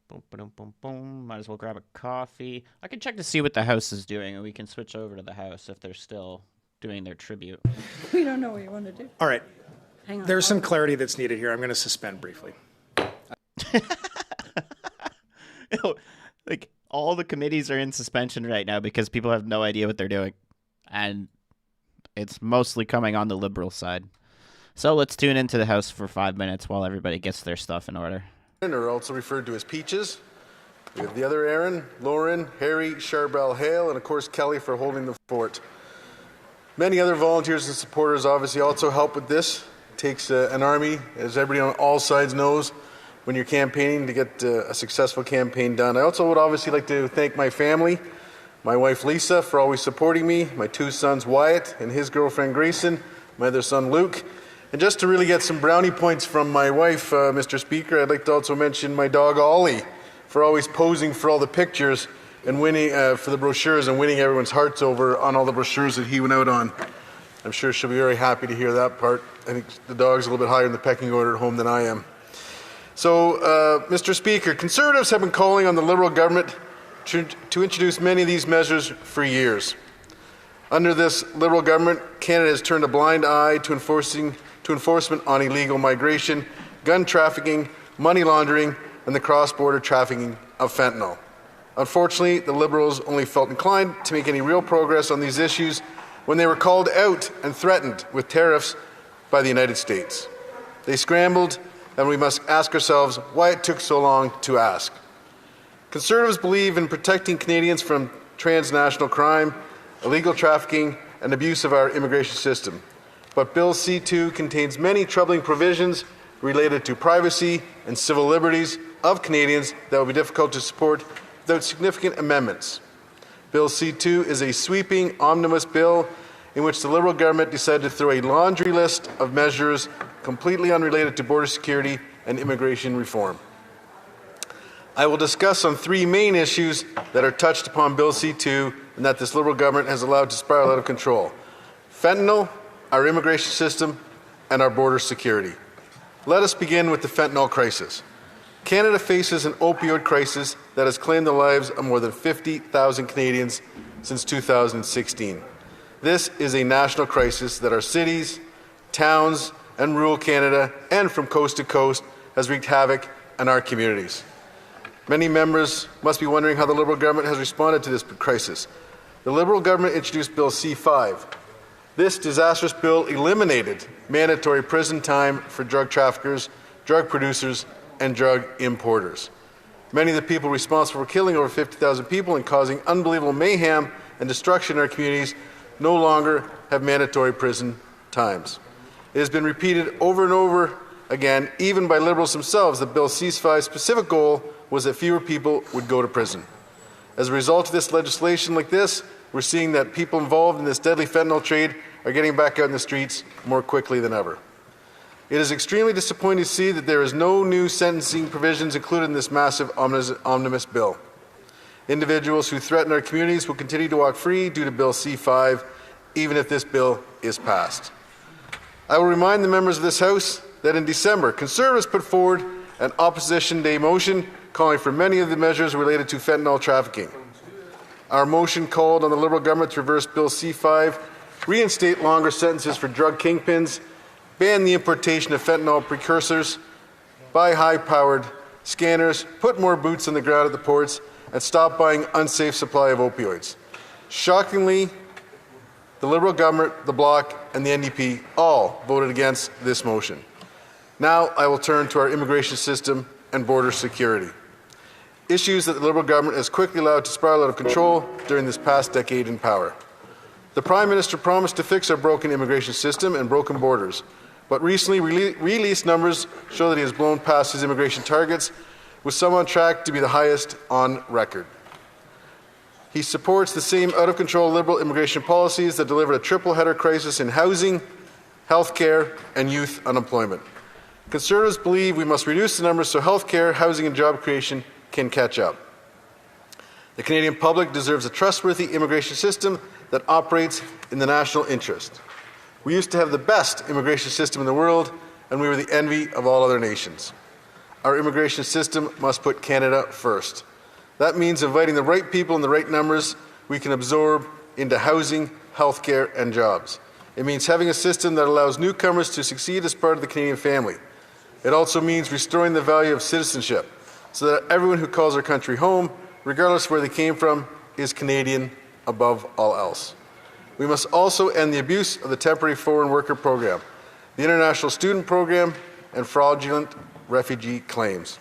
Boom, boom, boom, boom. Might as well grab a coffee. I can check to see what the House is doing, and we can switch over to the House if they're still doing their tribute. We don't know what you want to do. All right. Hang on. There's some clarity that's needed here. I'm going to suspend briefly. Like, all the committees are in suspension right now because people have no idea what they're doing. And it's mostly coming on the Liberal side. So let's tune into the House for 5 minutes while everybody gets their stuff in order. Are also referred to as Peaches. We have the other Aaron, Lauren, Harry, Charbel Hale, and of course Kelly for holding the fort. Many other volunteers and supporters obviously also help with this. It takes an army, as everybody on all sides knows, when you're campaigning to get a successful campaign done. I also would obviously like to thank my family. my wife Lisa for always supporting me, my 2 sons Wyatt and his girlfriend Grayson, my other son Luke. And just to really get some brownie points from my wife, Mr. Speaker, I'd like to also mention my dog Ollie for always posing for all the pictures and winning for the brochures and winning everyone's hearts over on all the brochures that he went out on. I'm sure she'll be very happy to hear that part. I think the dog's a little bit higher in the pecking order at home than I am. So, Mr. Speaker, Conservatives have been calling on the Liberal government to introduce many of these measures for years. Under this Liberal government, Canada has turned a blind eye to enforcement on illegal migration, gun trafficking, money laundering, and the cross-border trafficking of fentanyl. Unfortunately, the Liberals only felt inclined to make any real progress on these issues when they were called out and threatened with tariffs by the United States. They scrambled, and we must ask ourselves why it took so long to ask. Conservatives believe in protecting Canadians from transnational crime, illegal trafficking, and abuse of our immigration system. But Bill C-2 contains many troubling provisions related to privacy and civil liberties of Canadians that will be difficult to support without significant amendments. Bill C-2 is a sweeping omnibus bill in which the Liberal government decided to throw a laundry list of measures completely unrelated to border security and immigration reform. I will discuss on 3 main issues that are touched upon Bill C-2 and that this Liberal government has allowed to spiral out of control: fentanyl, our immigration system, and our border security. Let us begin with the fentanyl crisis. Canada faces an opioid crisis that has claimed the lives of more than 50,000 Canadians since 2016. This is a national crisis that our cities, towns, and rural Canada, and from coast to coast, has wreaked havoc in our communities. Many members must be wondering how the Liberal government has responded to this crisis. The Liberal government introduced Bill C-5. This disastrous bill eliminated mandatory prison time for drug traffickers, drug producers, and drug importers. Many of the people responsible for killing over 50,000 people and causing unbelievable mayhem and destruction in our communities no longer have mandatory prison times. It has been repeated over and over again, even by Liberals themselves, that Bill C-5's specific goal was that fewer people would go to prison. As a result of this legislation like this, we're seeing that people involved in this deadly fentanyl trade are getting back out in the streets more quickly than ever. It is extremely disappointing to see that there is no new sentencing provisions included in this massive omnibus bill. Individuals who threaten our communities will continue to walk free due to Bill C-5, even if this bill is passed. I will remind the members of this House that in December, Conservatives put forward an Opposition Day motion calling for many of the measures related to fentanyl trafficking. Our motion called on the Liberal government to reverse Bill C-5, reinstate longer sentences for drug kingpins, ban the importation of fentanyl precursors, buy high-powered scanners, put more boots on the ground at the ports, and stop buying unsafe supply of opioids. Shockingly, the Liberal government, the Bloc, and the NDP all voted against this motion. Now I will turn to our immigration system and border security, issues that the Liberal government has quickly allowed to spiral out of control during this past decade in power. The Prime Minister promised to fix our broken immigration system and broken borders, but recently released numbers show that he has blown past his immigration targets, with some on track to be the highest on record. He supports the same out-of-control Liberal immigration policies that delivered a triple-header crisis in housing, health care, and youth unemployment. Conservatives believe we must reduce the numbers so health care, housing, and job creation can catch up. The Canadian public deserves a trustworthy immigration system that operates in the national interest. We used to have the best immigration system in the world, and we were the envy of all other nations. Our immigration system must put Canada first. That means inviting the right people in the right numbers we can absorb into housing, healthcare, and jobs. It means having a system that allows newcomers to succeed as part of the Canadian family. It also means restoring the value of citizenship so that everyone who calls our country home, regardless of where they came from, is Canadian above all else. We must also end the abuse of the temporary foreign worker program, the international student program, and fraudulent refugee claims.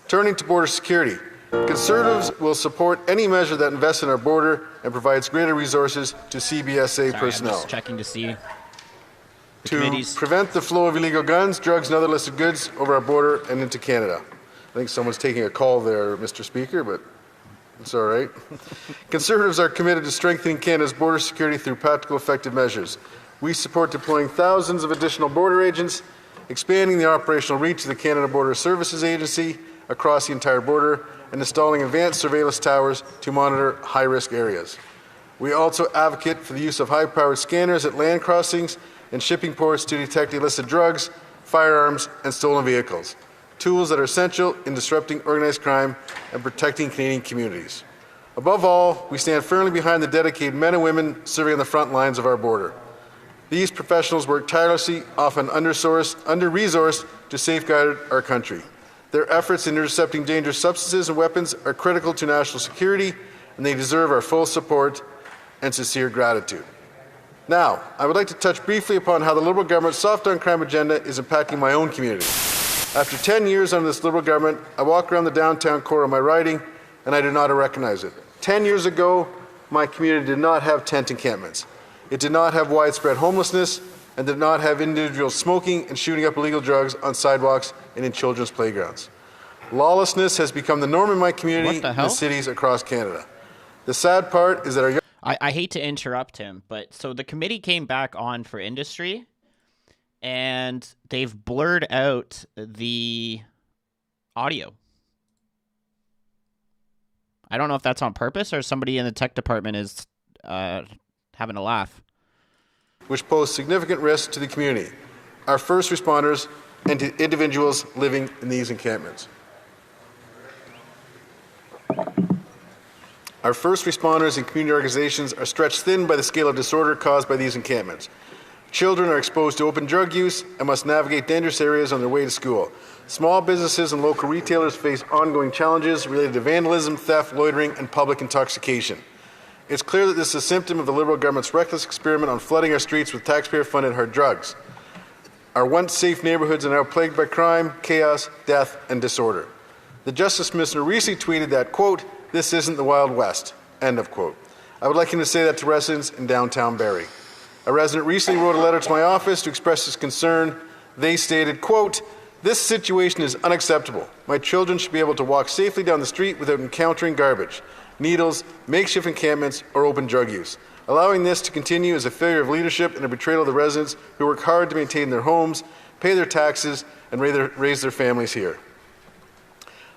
Turning to border security, Conservatives will support any measure that invests in our border and provides greater resources to CBSA personnel. I'm just checking to see to prevent the flow of illegal guns, drugs, and other illicit goods over our border and into Canada. I think someone's taking a call there, Mr. Speaker, but It's all right. Conservatives are committed to strengthening Canada's border security through practical, effective measures. We support deploying thousands of additional border agents, expanding the operational reach of the Canada Border Services Agency across the entire border, and installing advanced surveillance towers to monitor high-risk areas. We also advocate for the use of high-powered scanners at land crossings and shipping ports to detect illicit drugs, firearms, and stolen vehicles, tools that are essential in disrupting organized crime and protecting Canadian communities. Above all, we stand firmly behind the dedicated men and women serving on the front lines of our border. These professionals work tirelessly, often under-resourced, to safeguard our country. Their efforts in intercepting dangerous substances and weapons are critical to national security, and they deserve our full support and sincere gratitude. Now, I would like to touch briefly upon how the Liberal government's soft on crime agenda is impacting my own community. After 10 years under this Liberal government, I walk around the downtown core of my riding, and I do not recognize it. 10 years ago, my community did not have tent encampments. It did not have widespread homelessness and did not have individuals smoking and shooting up illegal drugs on sidewalks and in children's playgrounds. Lawlessness has become the norm in my community and the cities across Canada. The sad part is that our I hate to interrupt him, but so the committee came back on for industry, and they've blurred out the audio. I don't know if that's on purpose or somebody in the tech department is having a laugh. Which pose significant risk to the community, our first responders, and to individuals living in these encampments. Our first responders and community organizations are stretched thin by the scale of disorder caused by these encampments. Children are exposed to open drug use and must navigate dangerous areas on their way to school. Small businesses and local retailers face ongoing challenges related to vandalism, theft, loitering, and public intoxication. It's clear that this is a symptom of the Liberal government's reckless experiment on flooding our streets with taxpayer-funded hard drugs. Our once safe neighbourhoods are now plagued by crime, chaos, death, and disorder. The Justice Minister recently tweeted that, quote, "This isn't the Wild West," end of quote. I would like him to say that to residents in downtown Barrie. A resident recently wrote a letter to my office to express his concern. They stated, quote, "This situation is unacceptable. My children should be able to walk safely down the street without encountering garbage, needles, makeshift encampments, or open drug use. Allowing this to continue is a failure of leadership and a betrayal of the residents who work hard to maintain their homes, pay their taxes, and raise their families here.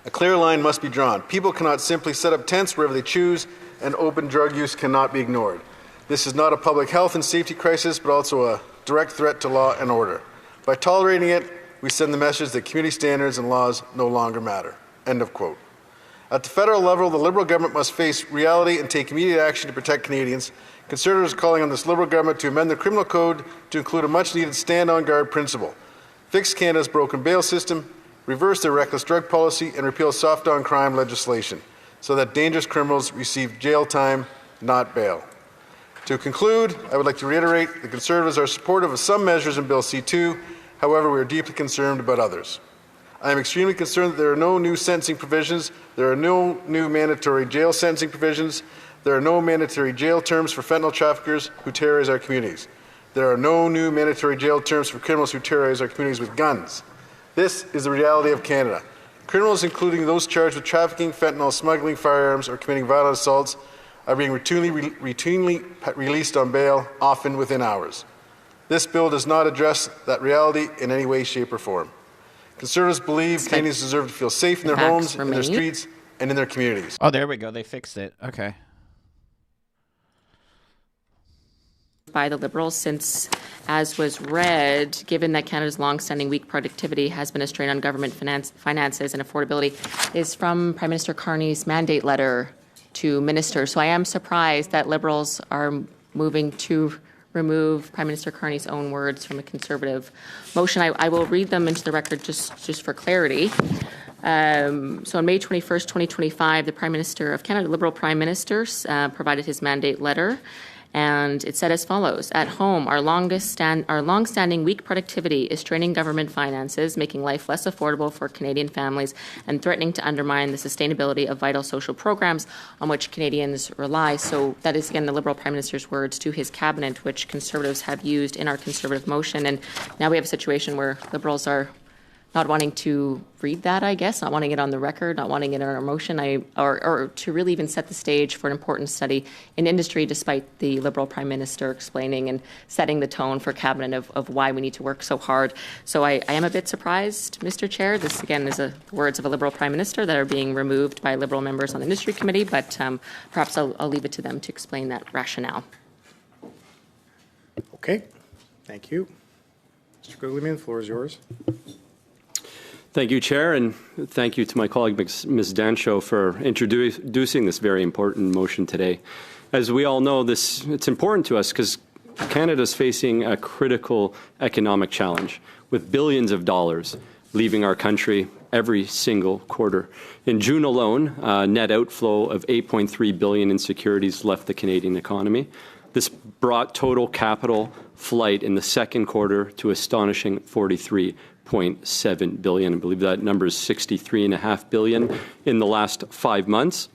A clear line must be drawn. People cannot simply set up tents wherever they choose, and open drug use cannot be ignored. This is not a public health and safety crisis, but also a direct threat to law and order. By tolerating it, we send the message that community standards and laws no longer matter." End of quote. At the federal level, the Liberal government must face reality and take immediate action to protect Canadians. Conservatives are calling on this Liberal government to amend the criminal code to include a much-needed stand-on-guard principle, fix Canada's broken bail system, reverse their reckless drug policy, and repeal soft-on-crime legislation so that dangerous criminals receive jail time, not bail. To conclude, I would like to reiterate the Conservatives are supportive of some measures in Bill C-2. However, we are deeply concerned about others. I am extremely concerned that there are no new sentencing provisions, there are no new mandatory jail sentencing provisions, there are no mandatory jail terms for fentanyl traffickers who terrorize our communities. There are no new mandatory jail terms for criminals who terrorize our communities with guns. This is the reality of Canada. Criminals, including those charged with trafficking, fentanyl, smuggling firearms, or committing violent assaults, are being routinely released on bail, often within hours. This bill does not address that reality in any way, shape, or form. Conservatives believe Canadians deserve to feel safe in their homes, in their streets, and in their communities. Oh, there we go. They fixed it. Okay. By the Liberals, since, as was read, given that Canada's long-standing weak productivity has been a strain on government finances and affordability, is from Prime Minister Carney's mandate letter to ministers. So I am surprised that Liberals are moving to remove Prime Minister Carney's own words from a Conservative motion. I will read them into the record just for clarity. So on May 21st, 2025, the Prime Minister of Canada, Liberal Prime Minister, provided his mandate letter. And it said as follows: at home, our long-standing weak productivity is straining government finances, making life less affordable for Canadian families, and threatening to undermine the sustainability of vital social programs on which Canadians rely. So that is, again, the Liberal Prime Minister's words to his cabinet, which Conservatives have used in our Conservative motion. And now we have a situation where Liberals are not wanting to read that, I guess, not wanting it on the record, not wanting it in our motion, or to really even set the stage for an important study in industry, despite the Liberal Prime Minister explaining and setting the tone for Cabinet of why we need to work so hard. So I am a bit surprised, Mr. Chair. This, again, is the words of a Liberal Prime Minister that are being removed by Liberal members on the Industry Committee, but perhaps I'll leave it to them to explain that rationale. Okay, thank you. Mr. Guglielmin, the floor is yours. Thank you, Chair, and thank you to my colleague, Ms. Dancho, for introducing this very important motion today. As we all know, it's important to us because Canada is facing a critical economic challenge with billions of dollars leaving our country every single quarter. In June alone, a net outflow of $8.3 billion in securities left the Canadian economy. This brought total capital flight in the second quarter to astonishing $43.7 billion. I believe that number is $63.5 billion in the last 5 months.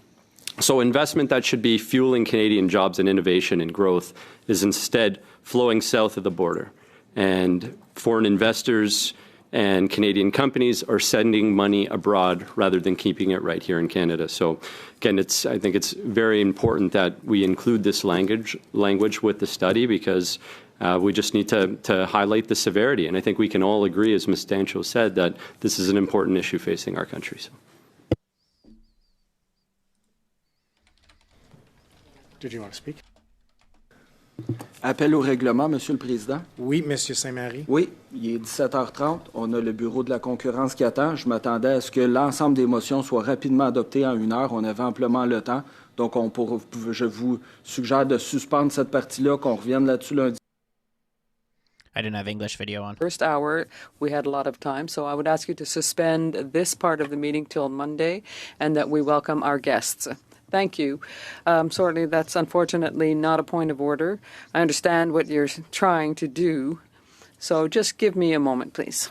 So investment that should be fueling Canadian jobs and innovation and growth is instead flowing south of the border. And foreign investors and Canadian companies are sending money abroad rather than keeping it right here in Canada. So again, I think it's very important that we include this language with the study because we just need to highlight the severity. And I think we can all agree, as Ms. Dancho said, that this is an important issue facing our country. So. Did you want to speak? Appel au règlement, Monsieur le Président. Oui, Monsieur Saint-Marie. Oui, il est 17h30. On a le bureau de la concurrence qui attend. Je m'attendais à ce que l'ensemble des motions soient rapidement adoptées en 1 heure. On avait amplement le temps. Donc, je vous suggère de suspendre cette partie-là, qu'on revienne là-dessus lundi. I didn't have English video on. First hour, we had a lot of time, so I would ask you to suspend this part of the meeting till Monday and that we welcome our guests. Thank you. Certainly, that's unfortunately not a point of order. I understand what you're trying to do, so just give me a moment, please.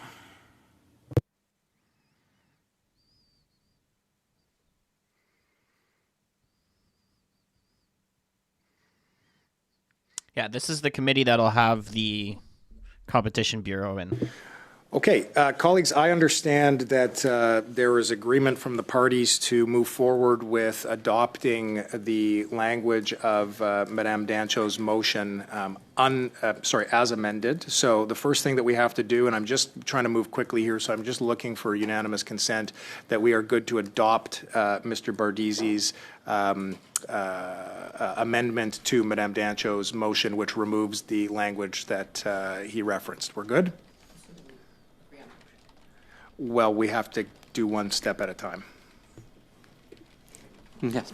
Yeah, this is the committee that'll have the Competition Bureau in. Okay, colleagues, I understand that there is agreement from the parties to move forward with adopting the language of Madame Dancho's motion as amended. So the first thing that we have to do, and I'm just trying to move quickly here, so I'm just looking for unanimous consent that we are good to adopt Mr. Bardisi's amendment to Madame Dancho's motion, which removes the language that he referenced. We're good? Well, we have to do one step at a time. Yes.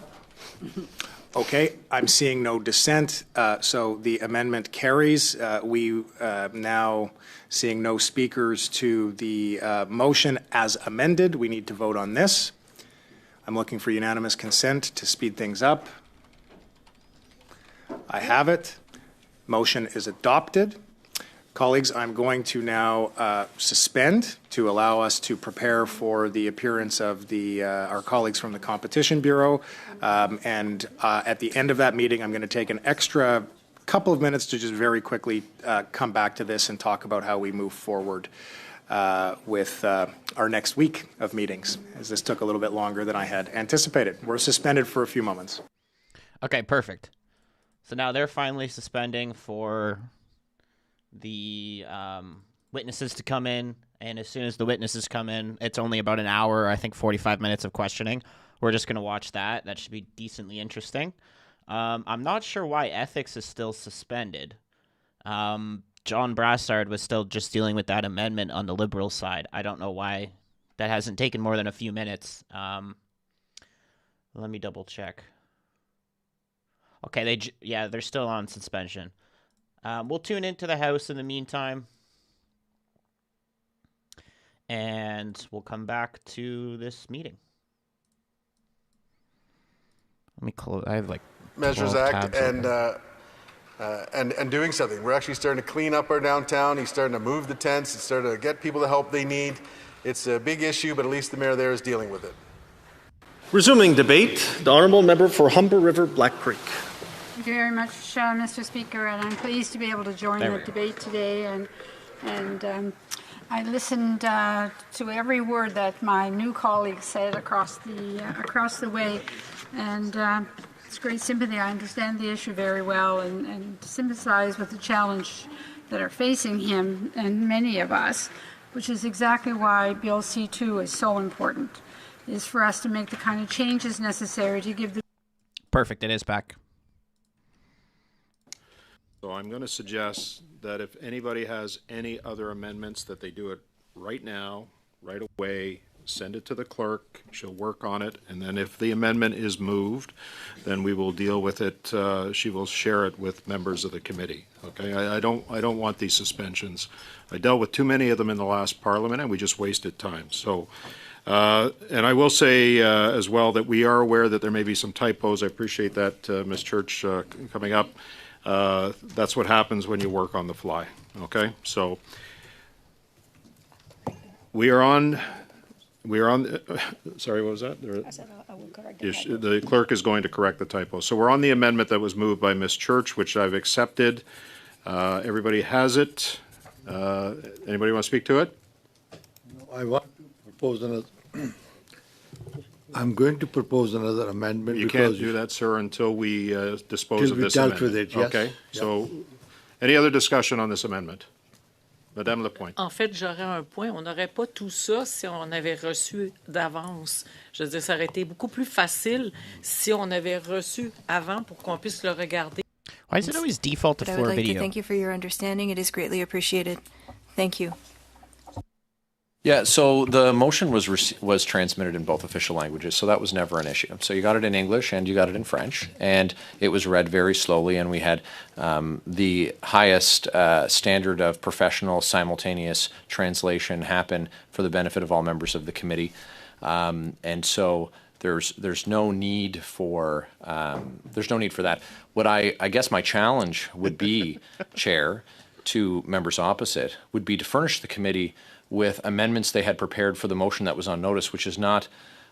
Okay, I'm seeing no dissent, so the amendment carries. We now seeing no speakers to the motion as amended. We need to vote on this. I'm looking for unanimous consent to speed things up. I have it. Motion is adopted. Colleagues, I'm going to now suspend to allow us to prepare for the appearance of our colleagues from the Competition Bureau. And at the end of that meeting, I'm going to take an extra couple of minutes to just very quickly come back to this and talk about how we move forward with our next week of meetings, as this took a little bit longer than I had anticipated. We're suspended for a few moments. Okay, perfect. So now they're finally suspending for the witnesses to come in, and as soon as the witnesses come in, it's only about an hour, I think 45 minutes of questioning. We're just going to watch that. That should be decently interesting. I'm not sure why ethics is still suspended. John Brassard was still just dealing with that amendment on the Liberal side. I don't know why that hasn't taken more than a few minutes. Let me double check. Okay, they're still on suspension. We'll tune into the House in the meantime, and we'll come back to this meeting. Let me close. I have like Measures Act and doing something. We're actually starting to clean up our downtown. He's starting to move the tents. He's starting to get people the help they need. It's a big issue, but at least the mayor there is dealing with it. Resuming debate, the Honourable Member for Humber River, Black Creek. Thank you very much, Mr. Speaker, and I'm pleased to be able to join the debate today. And I listened to every word that my new colleague said across the way, and it's great sympathy. I understand the issue very well and sympathize with the challenge that are facing him and many of us, which is exactly why Bill C2 is so important, is for us to make the kind of changes necessary to give the... Perfect, it is back. So I'm going to suggest that if anybody has any other amendments, that they do it right now, right away, send it to the clerk, she'll work on it, and then if the amendment is moved, then we will deal with it, she will share it with members of the committee, okay? I don't want these suspensions. I dealt with too many of them in the last Parliament, and we just wasted time. So, and I will say as well that we are aware that there may be some typos. I appreciate that, Ms. Church, coming up. That's what happens when you work on the fly, okay? So we are on, sorry, what was that? I said I will correct The clerk is going to correct the typo. So we're on the amendment that was moved by Ms. Church, which I've accepted. Everybody has it. Anybody want to speak to it? I want to propose another. I'm going to propose another amendment. You can't do that, sir, until we dispose of this amendment. Till we dealt with it, yes. Okay, Yep. so any other discussion on this amendment? Madame Lapointe. En fait, j'aurais un point. On n'aurait pas tout ça si on avait reçu d'avance. Je veux dire, ça aurait été beaucoup plus facile si on avait reçu avant pour qu'on puisse le regarder. Why is it always defaulted But I for would like video? to thank you for your understanding. It is greatly appreciated. Thank you. Yeah, so the motion was transmitted in both official languages, so that was never an issue. So you got it in English and you got it in French, and it was read very slowly, and we had the highest standard of professional simultaneous translation happen for the benefit of all members of the committee. And so there's no need for that. What I guess my challenge would be, Chair, to members opposite, would be to furnish the committee with amendments they had prepared for the motion that was on notice, which is not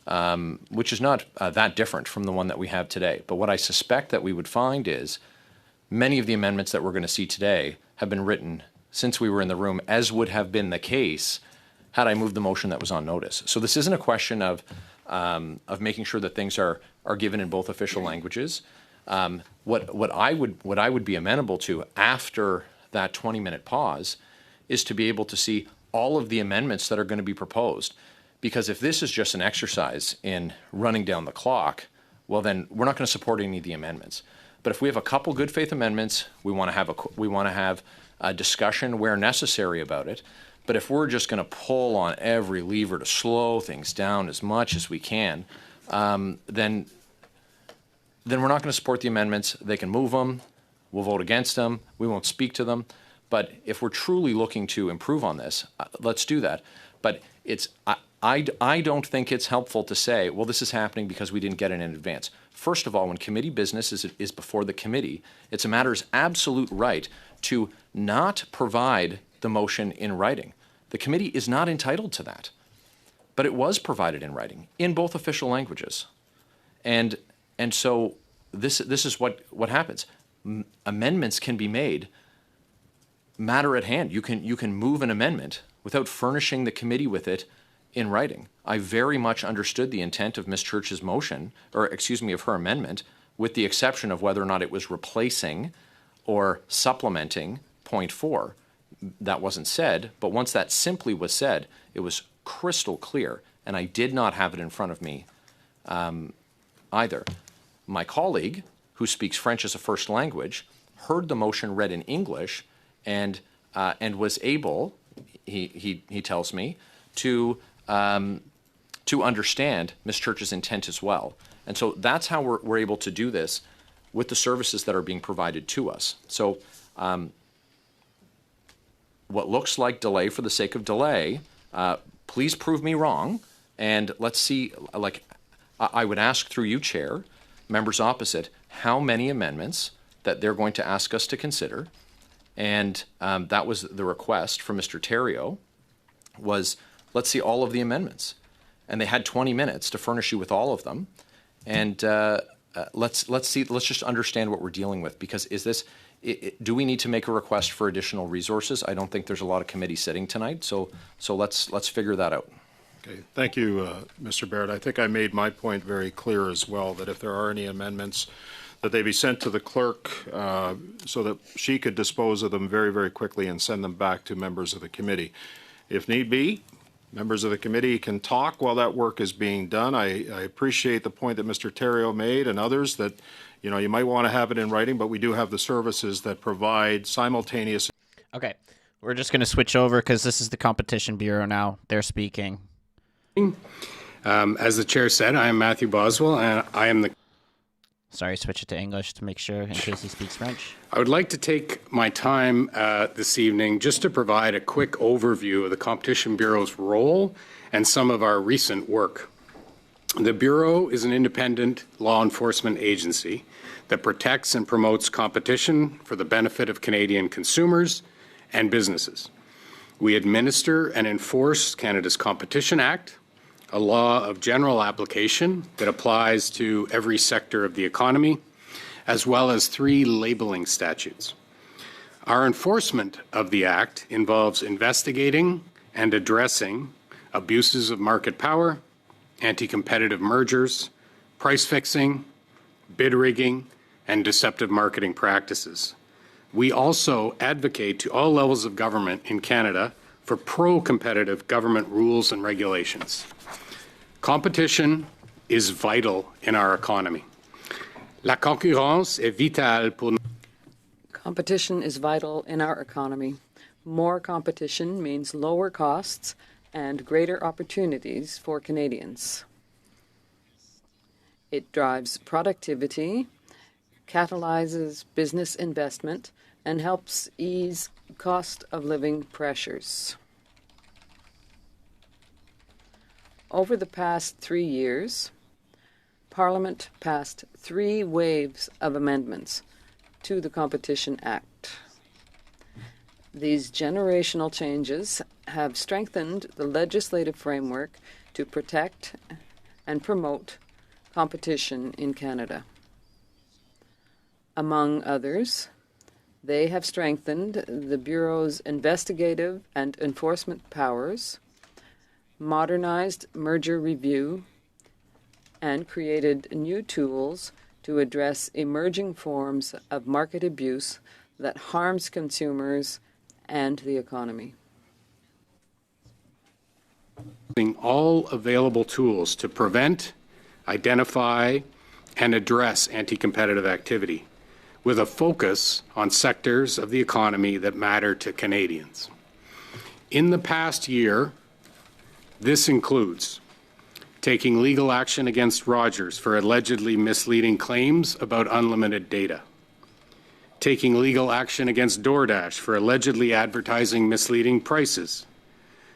that different from the one that we have today. But what I suspect that we would find is many of the amendments that we're going to see today have been written since we were in the room, as would have been the case had I moved the motion that was on notice. So this isn't a question of making sure that things are given in both official languages. What I would be amenable to after that 20-minute pause is to be able to see all of the amendments that are going to be proposed. Because if this is just an exercise in running down the clock, well, then we're not going to support any of the amendments. But if we have a couple good faith amendments, we want to have a discussion where necessary about it. But if we're just going to pull on every lever to slow things down as much as we can, then we're not going to support the amendments. They can move them. We'll vote against them. We won't speak to them. But if we're truly looking to improve on this, let's do that. But I don't think it's helpful to say, well, this is happening because we didn't get it in advance. First of all, when committee business is before the committee, it's a matter's absolute right to not provide the motion in writing. The committee is not entitled to that. But it was provided in writing in both official languages. And so this is what happens. Amendments can be made matter at hand. You can move an amendment without furnishing the committee with it in writing. I very much understood the intent of Ms. Church's motion, or excuse me, of her amendment, with the exception of whether or not it was replacing or supplementing point 4. That wasn't said, but once that simply was said, it was crystal clear, and I did not have it in front of me either. My colleague, who speaks French as a first language, heard the motion read in English and was able, he tells me, to understand Ms. Church's intent as well. And so that's how we're able to do this with the services that are being provided to us. So what looks like delay for the sake of delay, please prove me wrong, and let's see, like, I would ask through you, Chair, members opposite, how many amendments that they're going to ask us to consider. And that was the request from Mr. Terrio, was let's see all of the amendments. And they had 20 minutes to furnish you with all of them. And let's just understand what we're dealing with, because is do we need to make a request for additional resources? I don't think there's a lot of committee sitting tonight, so let's figure that out. Okay, thank you, Mr. Barrett. I think I made my point very clear as well, that if there are any amendments, that they be sent to the clerk so that she could dispose of them very, very quickly and send them back to members of the committee. If need be, members of the committee can talk while that work is being done. I appreciate the point that Mr. Theriault made and others that, you might want to have it in writing, but we do have the services that provide simultaneous. Okay, we're just going to switch over because this is the Competition Bureau now. They're speaking. As the chair said, I am Matthew Boswell, and I am the... Sorry, switch it to English to make sure in case he speaks French. I would like to take my time this evening just to provide a quick overview of the Competition Bureau's role and some of our recent work. The Bureau is an independent law enforcement agency that protects and promotes competition for the benefit of Canadian consumers and businesses. We administer and enforce Canada's Competition Act, a law of general application that applies to every sector of the economy, as well as 3 labeling statutes. Our enforcement of the Act involves investigating and addressing abuses of market power, anti-competitive mergers, price fixing, bid rigging, and deceptive marketing practices. We also advocate to all levels of government in Canada for pro-competitive government rules and regulations. Competition is vital in our economy. La concurrence est vitale pour... Competition is vital in our economy. More competition means lower costs and greater opportunities for Canadians. It drives productivity, catalyzes business investment, and helps ease cost of living pressures. Over the past 3 years, Parliament passed 3 waves of amendments to the Competition Act. These generational changes have strengthened the legislative framework to protect and promote competition in Canada. Among others, they have strengthened the Bureau's investigative and enforcement powers, modernized merger review, and created new tools to address emerging forms of market abuse that harms consumers and the economy. Using all available tools to prevent, identify, and address anti-competitive activity, with a focus on sectors of the economy that matter to Canadians. In the past year, this includes taking legal action against Rogers for allegedly misleading claims about unlimited data, taking legal action against DoorDash for allegedly advertising misleading prices,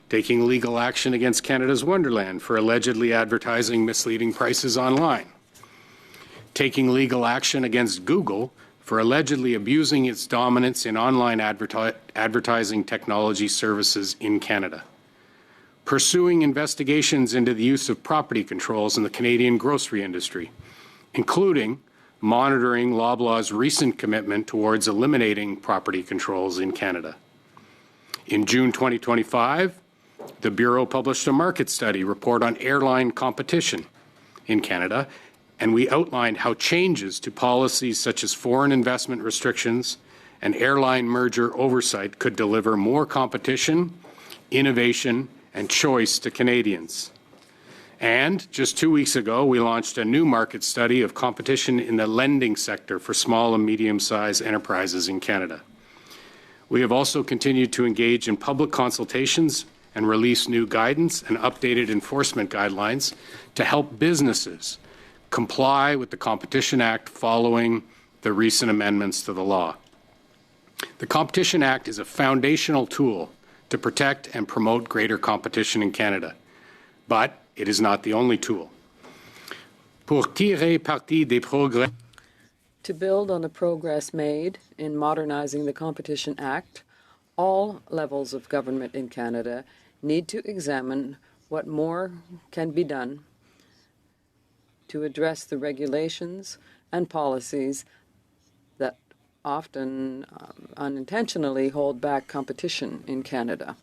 taking legal action against Canada's Wonderland for allegedly advertising misleading prices online, taking legal action against Google for allegedly abusing its dominance in online advertising technology services in Canada, pursuing investigations into the use of property controls in the Canadian grocery industry, including monitoring Loblaw's recent commitment towards eliminating property controls in Canada. In June 2025, the Bureau published a market study report on airline competition in Canada, and we outlined how changes to policies such as foreign investment restrictions and airline merger oversight could deliver more competition, innovation, and choice to Canadians. And just 2 weeks ago, we launched a new market study of competition in the lending sector for small and medium-sized enterprises in Canada. We have also continued to engage in public consultations and release new guidance and updated enforcement guidelines to help businesses comply with the Competition Act following the recent amendments to the law. The Competition Act is a foundational tool to protect and promote greater competition in Canada, but it is not the only tool. Pour tirer parti des progrès. To build on the progress made in modernizing the Competition Act, all levels of government in Canada need to examine what more can be done to address the regulations and policies that often unintentionally hold back competition in Canada.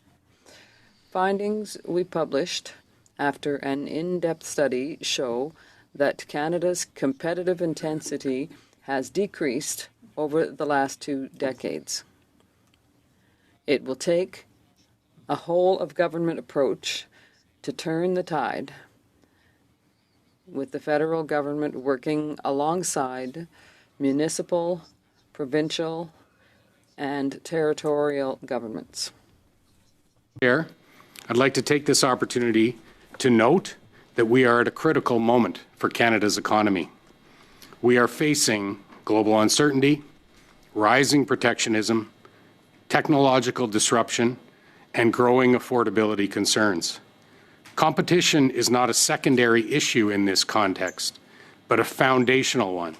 Findings we published after an in-depth study show that Canada's competitive intensity has decreased over the last 2 decades. It will take a whole-of-government approach to turn the tide, with the federal government working alongside municipal, provincial, and territorial governments. Chair, I'd like to take this opportunity to note that we are at a critical moment for Canada's economy. We are facing global uncertainty, rising protectionism, technological disruption, and growing affordability concerns. Competition is not a secondary issue in this context, but a foundational one.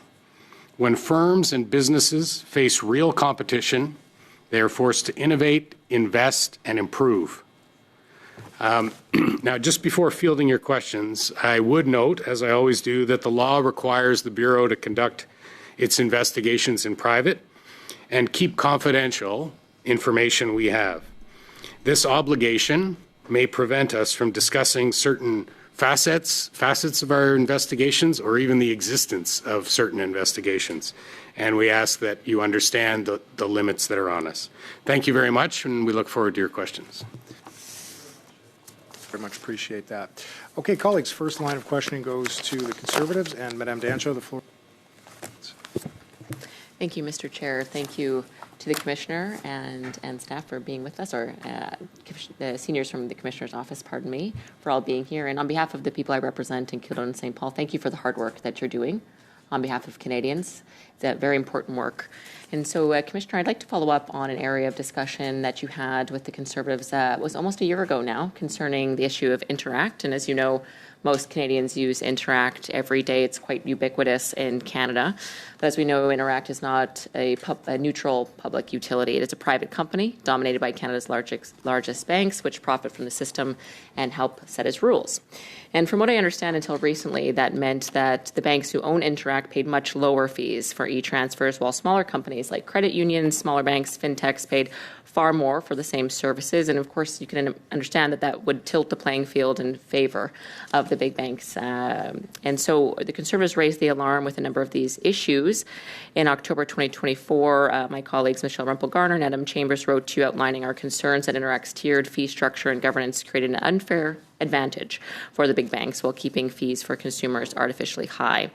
When firms and businesses face real competition, they are forced to innovate, invest, and improve. Now, just before fielding your questions, I would note, as I always do, that the law requires the Bureau to conduct its investigations in private and keep confidential information we have. This obligation may prevent us from discussing certain facets of our investigations or even the existence of certain investigations. And we ask that you understand the limits that are on us. Thank you very much, and we look forward to your questions. Very much appreciate that. Okay, colleagues, first line of questioning goes to the Conservatives, and Madame Dancho, the floor. Thank you, Mr. Chair. Thank you to the Commissioner and staff for being with us, or the seniors from the Commissioner's office, pardon me, for all being here. And on behalf of the people I represent in Kildonan and St. Paul, thank you for the hard work that you're doing on behalf of Canadians. It's a very important work. And so, Commissioner, I'd like to follow up on an area of discussion that you had with the Conservatives was almost a year ago now, concerning the issue of Interact. And as you know, most Canadians use Interact every day. It's quite ubiquitous in Canada. But as we know, Interact is not a neutral public utility. It is a private company dominated by Canada's largest banks, which profit from the system and help set its rules. And from what I understand, until recently, that meant that the banks who own Interact paid much lower fees for e-transfers, while smaller companies like credit unions, smaller banks, fintechs paid far more for the same services. And of course, you can understand that that would tilt the playing field in favor of the big banks. And so the Conservatives raised the alarm with a number of these issues. In October 2024, my colleagues Michelle Rempel-Garner and Adam Chambers wrote to you outlining our concerns that Interact's tiered fee structure and governance created an unfair advantage for the big banks while keeping fees for consumers artificially high.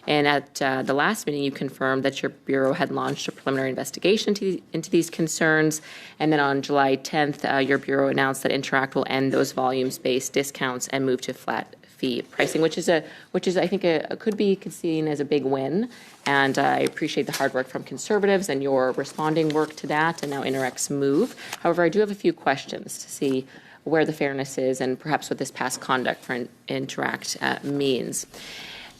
And at the last meeting, you confirmed that your Bureau had launched a preliminary investigation into these concerns. And then on July 10th, your Bureau announced that Interact will end those volumes-based discounts and move to flat fee pricing, which is I think could be seen as a big win. And I appreciate the hard work from Conservatives and your responding work to that, and now Interact's move. However, I do have a few questions to see where the fairness is and perhaps what this past conduct for Interact means.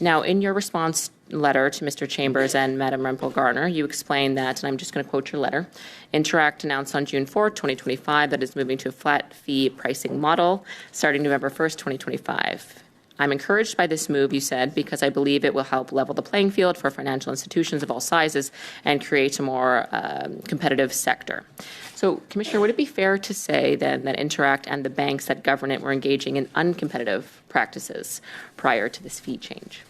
Now, in your response letter to Mr. Chambers and Madam Rempel-Garner, you explained that, and I'm just going to quote your letter, Interact announced on June 4, 2025 that it's moving to a flat fee pricing model starting November 1st, 2025. I'm encouraged by this move, you said, because I believe it will help level the playing field for financial institutions of all sizes and create a more competitive sector. So, Commissioner, would it be fair to say then that Interact and the banks that govern it were engaging in uncompetitive practices prior to this fee change?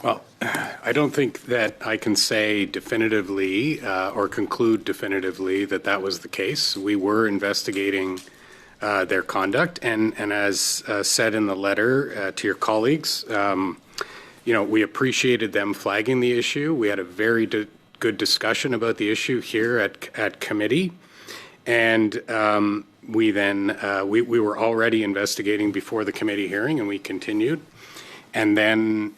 Well, I don't think that I can say definitively or conclude definitively that that was the case. We were investigating their conduct, and as said in the letter to your colleagues, we appreciated them flagging the issue. We had a very good discussion about the issue here at committee, and we then we were already investigating before the committee hearing, and we continued. And then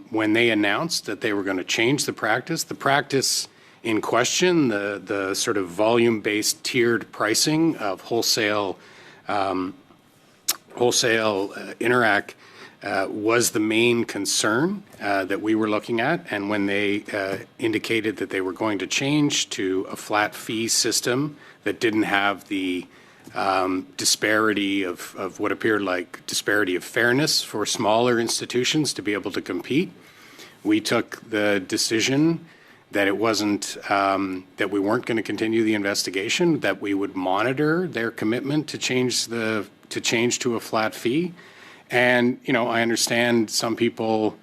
when they announced that they were going to change the practice in question, the sort of volume-based tiered pricing of wholesale Interact was the main concern that we were looking at. And when they indicated that they were going to change to a flat fee system that didn't have the disparity of what appeared like disparity of fairness for smaller institutions to be able to compete, we took the decision that it wasn't, that we weren't going to continue the investigation, that we would monitor their commitment to change to a flat fee. And, I understand some people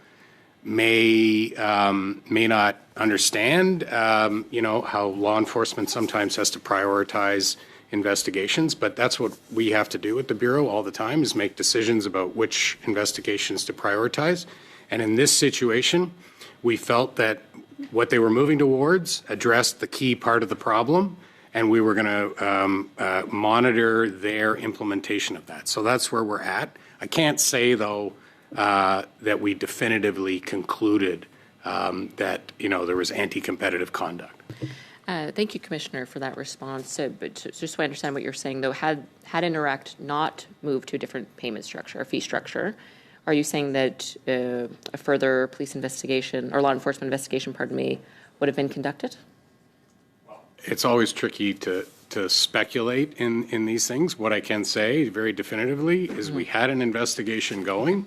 may not understand, how law enforcement sometimes has to prioritize investigations, but that's what we have to do at the Bureau all the time, is make decisions about which investigations to prioritize. And in this situation, we felt that what they were moving towards addressed the key part of the problem, and we were going to monitor their implementation of that. So that's where we're at. I can't say, though, that we definitively concluded that, there was anti-competitive conduct. Thank you, Commissioner, for that response. But just so I understand what you're saying, though, had Interact not moved to a different payment structure, a fee structure, are you saying that a further police investigation or law enforcement investigation, would have been conducted? It's always tricky to speculate in these things. What I can say very definitively is we had an investigation going,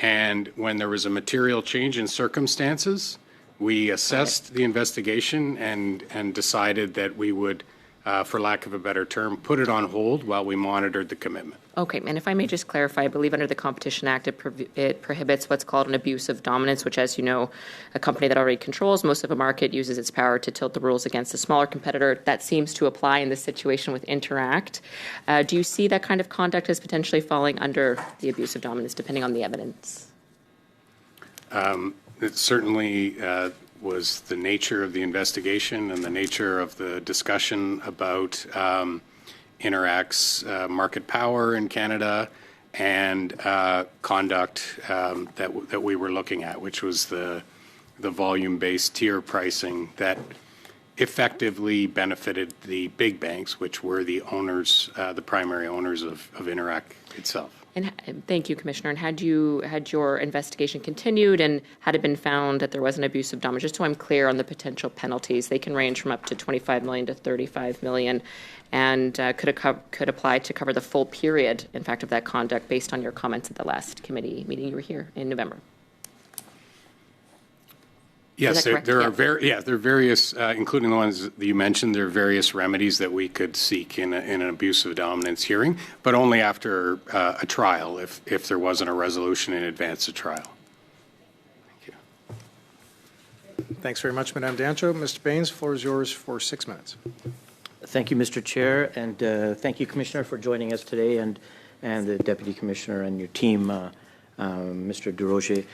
and when there was a material change in circumstances, we assessed the investigation and decided that we would, for lack of a better term, put it on hold while we monitored the commitment. Okay, and if I may just clarify, I believe under the Competition Act, it prohibits what's called an abuse of dominance, which, as you know, a company that already controls most of a market uses its power to tilt the rules against a smaller competitor. That seems to apply in this situation with Interact. Do you see that kind of conduct as potentially falling under the abuse of dominance, depending on the evidence? It certainly was the nature of the investigation and the nature of the discussion about Interact's market power in Canada and conduct that we were looking at, which was the volume-based tier pricing that effectively benefited the big banks, which were the owners, the primary owners of Interact itself. And thank you, Commissioner. And had your investigation continued and had it been found that there was an abuse of dominance, just so I'm clear on the potential penalties, they can range from up to $25 million to $35 million, and could apply to cover the full period, in fact, of that conduct, based on your comments at the last committee meeting you were here in November. Yes, there are various, including the ones that you mentioned, there are various remedies that we could seek in an abuse of dominance hearing, but only after a trial, if there wasn't a resolution in advance of trial. Thank you. Thanks very much, Madame Dancho. Mr. Baines, floor is yours for 6 minutes. Thank you, Mr. Chair, and thank you, Commissioner, for joining us today, and the Deputy Commissioner and your team, Mr. Durocher.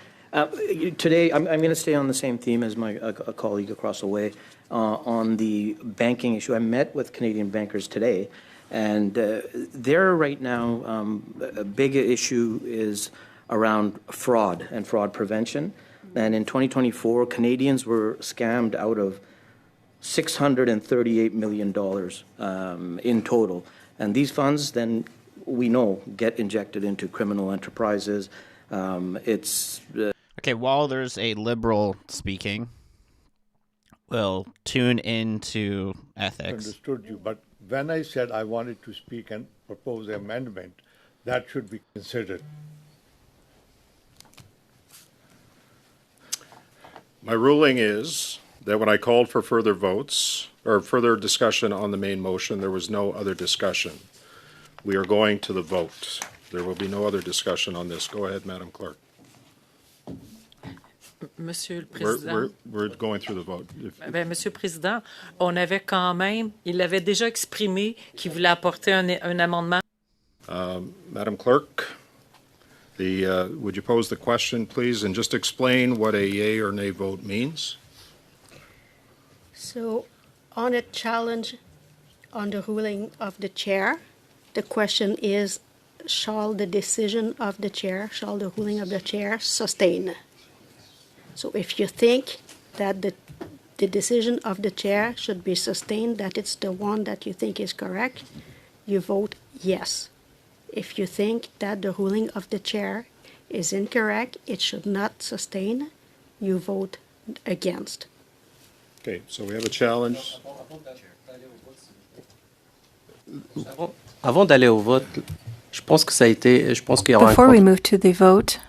Today, I'm going to stay on the same theme as my colleague across the way on the banking issue. I met with Canadian bankers today, and there right now, a big issue is around fraud and fraud prevention. And in 2024, Canadians were scammed out of $638 million in total. And these funds then, we know, get injected into criminal enterprises. Okay, while there's a Liberal speaking, we'll tune into ethics. Understood you, but when I said I wanted to speak and propose an amendment, that should be considered. My ruling is that when I called for further votes or further discussion on the main motion, there was no other discussion. We are going to the vote. There will be no other discussion on this. Go ahead, Madam Clerk. Monsieur le Président. We're going through the vote. Monsieur le Président, on avait quand même, il avait déjà exprimé qu'il voulait apporter un amendement. Madam Clerk, would you pose the question, please, and just explain what a yea or nay vote means? So, on a challenge on the ruling of the chair, the question is, shall the decision of the chair, shall the ruling of the chair sustain? So if you think that the decision of the chair should be sustained, that it's the one that you think is correct, you vote yes. If you think that the ruling of the chair is incorrect, it should not sustain, you vote against. Okay, so we have a challenge. Avant d'aller au vote, je pense qu'il y aura Before we move to the vote,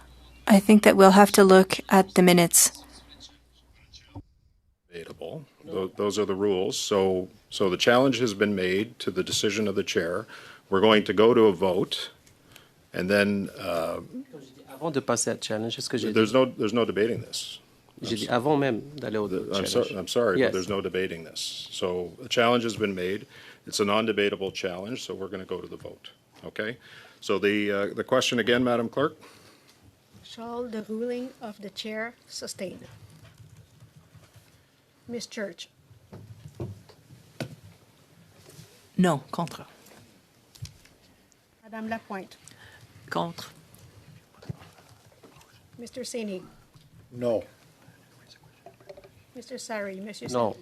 I think that we'll have to look at the minutes. debatable. Those are the rules. So the challenge has been made to the decision of the chair. We're going to go to a vote, and then Avant de passer à challenge, est-ce que j'ai there's no debating this. J'ai dit avant même d'aller au challenge. I'm sorry, Yes. but there's no debating this. So a challenge has been made. It's a non-debatable challenge, so we're going to go to the vote. Okay? So the question again, Madam Clerk? Shall the ruling of the chair sustain? Ms. Church? No, contre. Madame Lapointe? Contre. Mr. Senig? No. Mr. Sari? Monsieur No.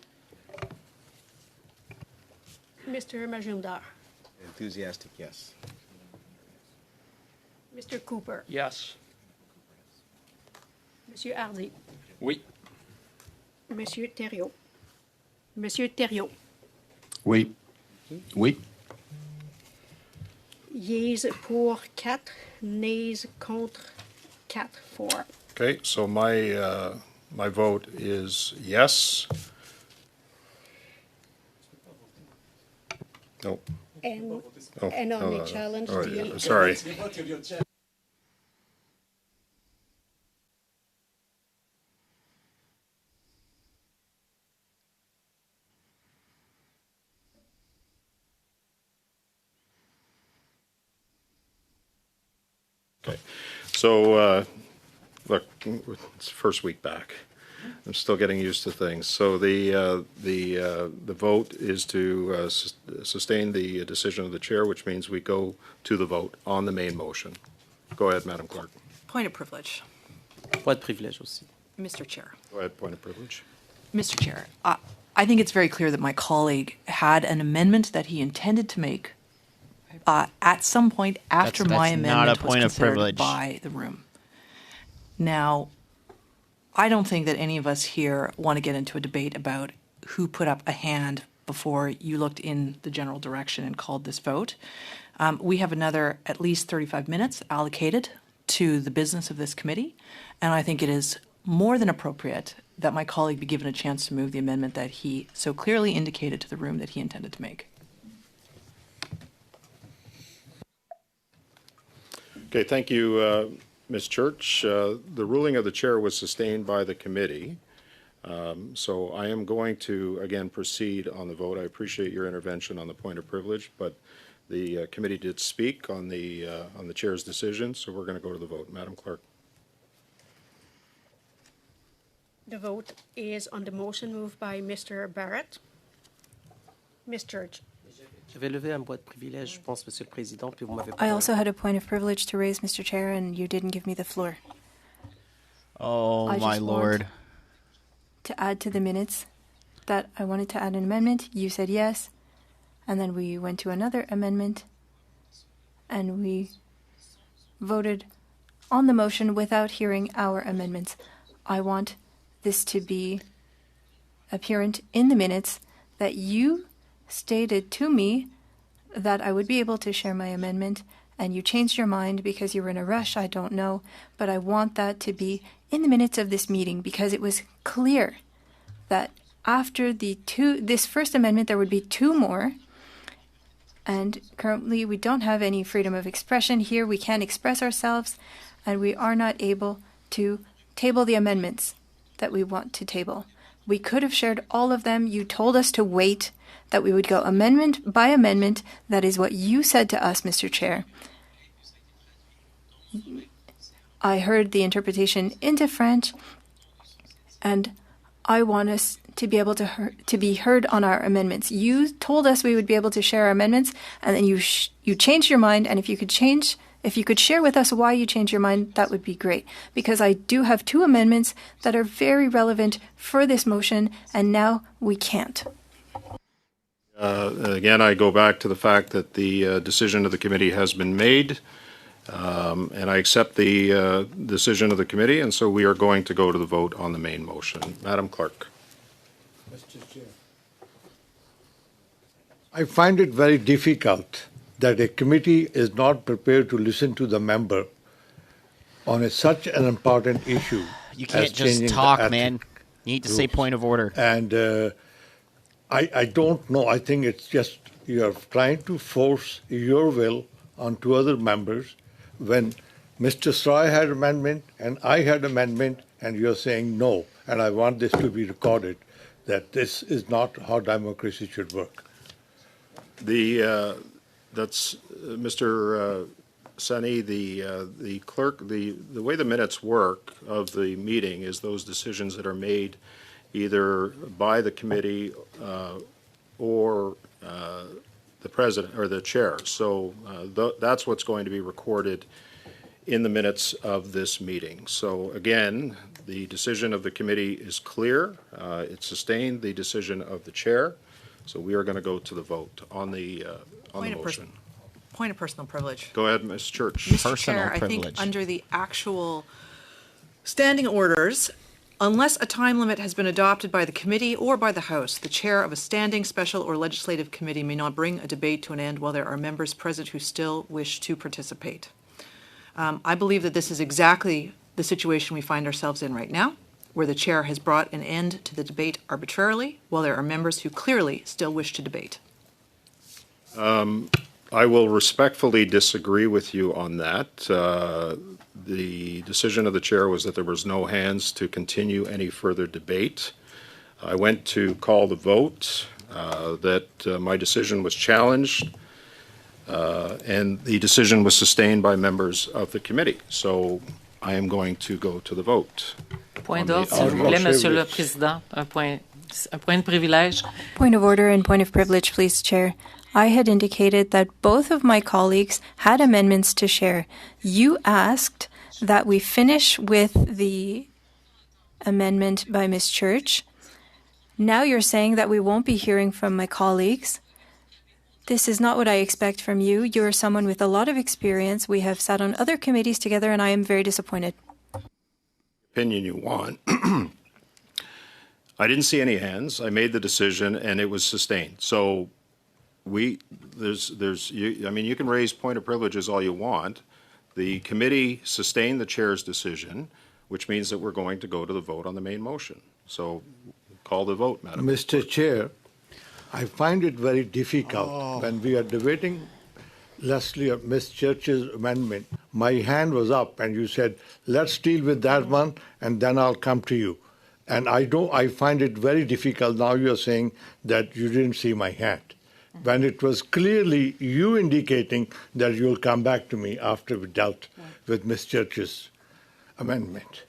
Mr. Majumdar? Enthusiastic, yes. Mr. Cooper? Yes. Monsieur Hardy? Oui. Monsieur Thériault? Monsieur Thériault? Oui. Oui. Yeas pour 4, nays contre 4 for. Okay, so my vote is yes. No. And, Oh, and on no, the challenge, oh, do yeah, you- sorry. Okay, so look, it's the first week back. I'm still getting used to things. So the vote is to sustain the decision of the chair, which means we go to the vote on the main motion. Go ahead, Madam Clerk. Point of privilege. Pas de privilège aussi. Mr. Chair. Go ahead, point of privilege. Mr. Chair, I think it's very clear that my colleague had an amendment that he intended to make at some point after my That's not amendment a was point of considered privilege. by the room. Now, I don't think that any of us here want to get into a debate about who put up a hand before you looked in the general direction and called this vote. We have another at least 35 minutes allocated to the business of this committee, and I think it is more than appropriate that my colleague be given a chance to move the amendment that he so clearly indicated to the room that he intended to make. Okay, thank you, Ms. Church. The ruling of the chair was sustained by the committee. So I am going to, again, proceed on the vote. I appreciate your intervention on the point of privilege, but the committee did speak on the chair's decision, so we're going to go to the vote. Madam Clerk. The vote is on the motion moved by Mr. Barrett. Ms. Church? J'avais levé un bois de privilège, je pense, Monsieur le Président, puis vous m'avez pas I donné. also had a point of privilege to raise, Mr. Chair, and you didn't give me the floor. Oh, I my just lord. want to add to the minutes that I wanted to add an amendment. You said yes. And then we went to another amendment and we voted on the motion without hearing our amendments. I want this to be apparent in the minutes that you stated to me that I would be able to share my amendment, and you changed your mind because you were in a rush, I don't know, but I want that to be in the minutes of this meeting because it was clear that after this first amendment there would be two more, and currently we don't have any freedom of expression here. We can't express ourselves, and we are not able to table the amendments that we want to table. We could have shared all of them. You told us to wait, that we would go amendment by amendment. That is what you said to us, Mr. Chair. I heard the interpretation into French, and I want us to be able to be heard on our amendments. You told us we would be able to share our amendments, and then you changed your mind. And if you could share with us why you changed your mind, that would be great. Because I do have two amendments that are very relevant for this motion, and now we can't. Again, I go back to the fact that the decision of the committee has been made, and I accept the decision of the committee, and so we are going to go to the vote on the main motion. Madam Clerk. Mr. Chair. I find it very difficult that a committee is not prepared to listen to the member on such an important issue. You can't as just changing the talk, ethic. man. You need to say point of order. And I don't know. I think it's just you're trying to force your will onto other members when Mr. Sroy had amendment and I had amendment and you're saying no. And I want this to be recorded that this is not how democracy should work. That's Mr. Sunny, the clerk, the way the minutes work of the meeting is those decisions that are made either by the committee or the president or the chair. So that's what's going to be recorded in the minutes of this meeting. So again, the decision of the committee is clear. It sustained the decision of the chair. So we are going to go to the vote on the motion. Point of personal privilege. Go ahead, Ms. Church. Mr. Chair, I think under the actual standing orders, unless a time limit has been adopted by the committee or by the House, the chair of a standing, special, or legislative committee may not bring a debate to an end while there are members present who still wish to participate. I believe that this is exactly the situation we find ourselves in right now, where the chair has brought an end to the debate arbitrarily while there are members who clearly still wish to debate. I will respectfully disagree with you on that. The decision of the chair was that there was no hands to continue any further debate. I went to call the vote, that my decision was challenged, and the decision was sustained by members of the committee. So I am going to go to the vote. Point d'ordre, s'il vous plaît, Monsieur le Président. Un point de privilège. Point of order and point of privilege, please, Chair. I had indicated that both of my colleagues had amendments to share. You asked that we finish with the amendment by Ms. Church. Now you're saying that we won't be hearing from my colleagues. This is not what I expect from you. You're someone with a lot of experience. We have sat on other committees together, and I am very disappointed. Opinion you want. I didn't see any hands. I made the decision, and it was sustained. So you can raise point of privileges all you want. The committee sustained the chair's decision, which means that we're going to go to the vote on the main motion. So call the vote, Madam. Mr. Chair, I find it very difficult when we are debating Leslie or Ms. Church's amendment. My hand was up and you said, let's deal with that one and then I'll come to you. And I find it very difficult now you're saying that you didn't see my hand, when it was clearly you indicating that you'll come back to me after we dealt with Ms. Church's amendment.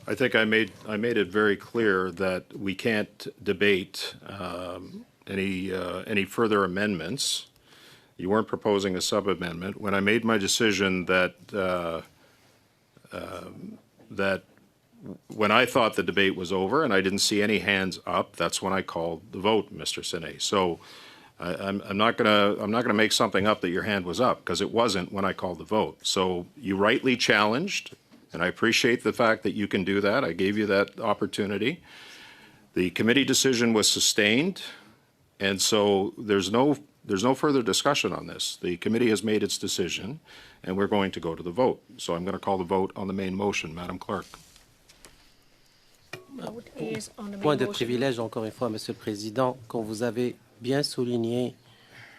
I think I made it very clear that we can't debate any further amendments. You weren't proposing a sub-amendment. When I made my decision that when I thought the debate was over and I didn't see any hands up, that's when I called the vote, Mr. Sine. So I'm not gonna make something up that your hand was up, because it wasn't when I called the vote. So you rightly challenged, and I appreciate the fact that you can do that. I gave you that opportunity. The committee decision was sustained, and so there's no further discussion on this. The committee has made its decision, and we're going to go to the vote. So I'm going to call the vote on the main motion, Madam Clerk. Point de privilège, encore une fois, Monsieur le Président, quand vous avez bien souligné,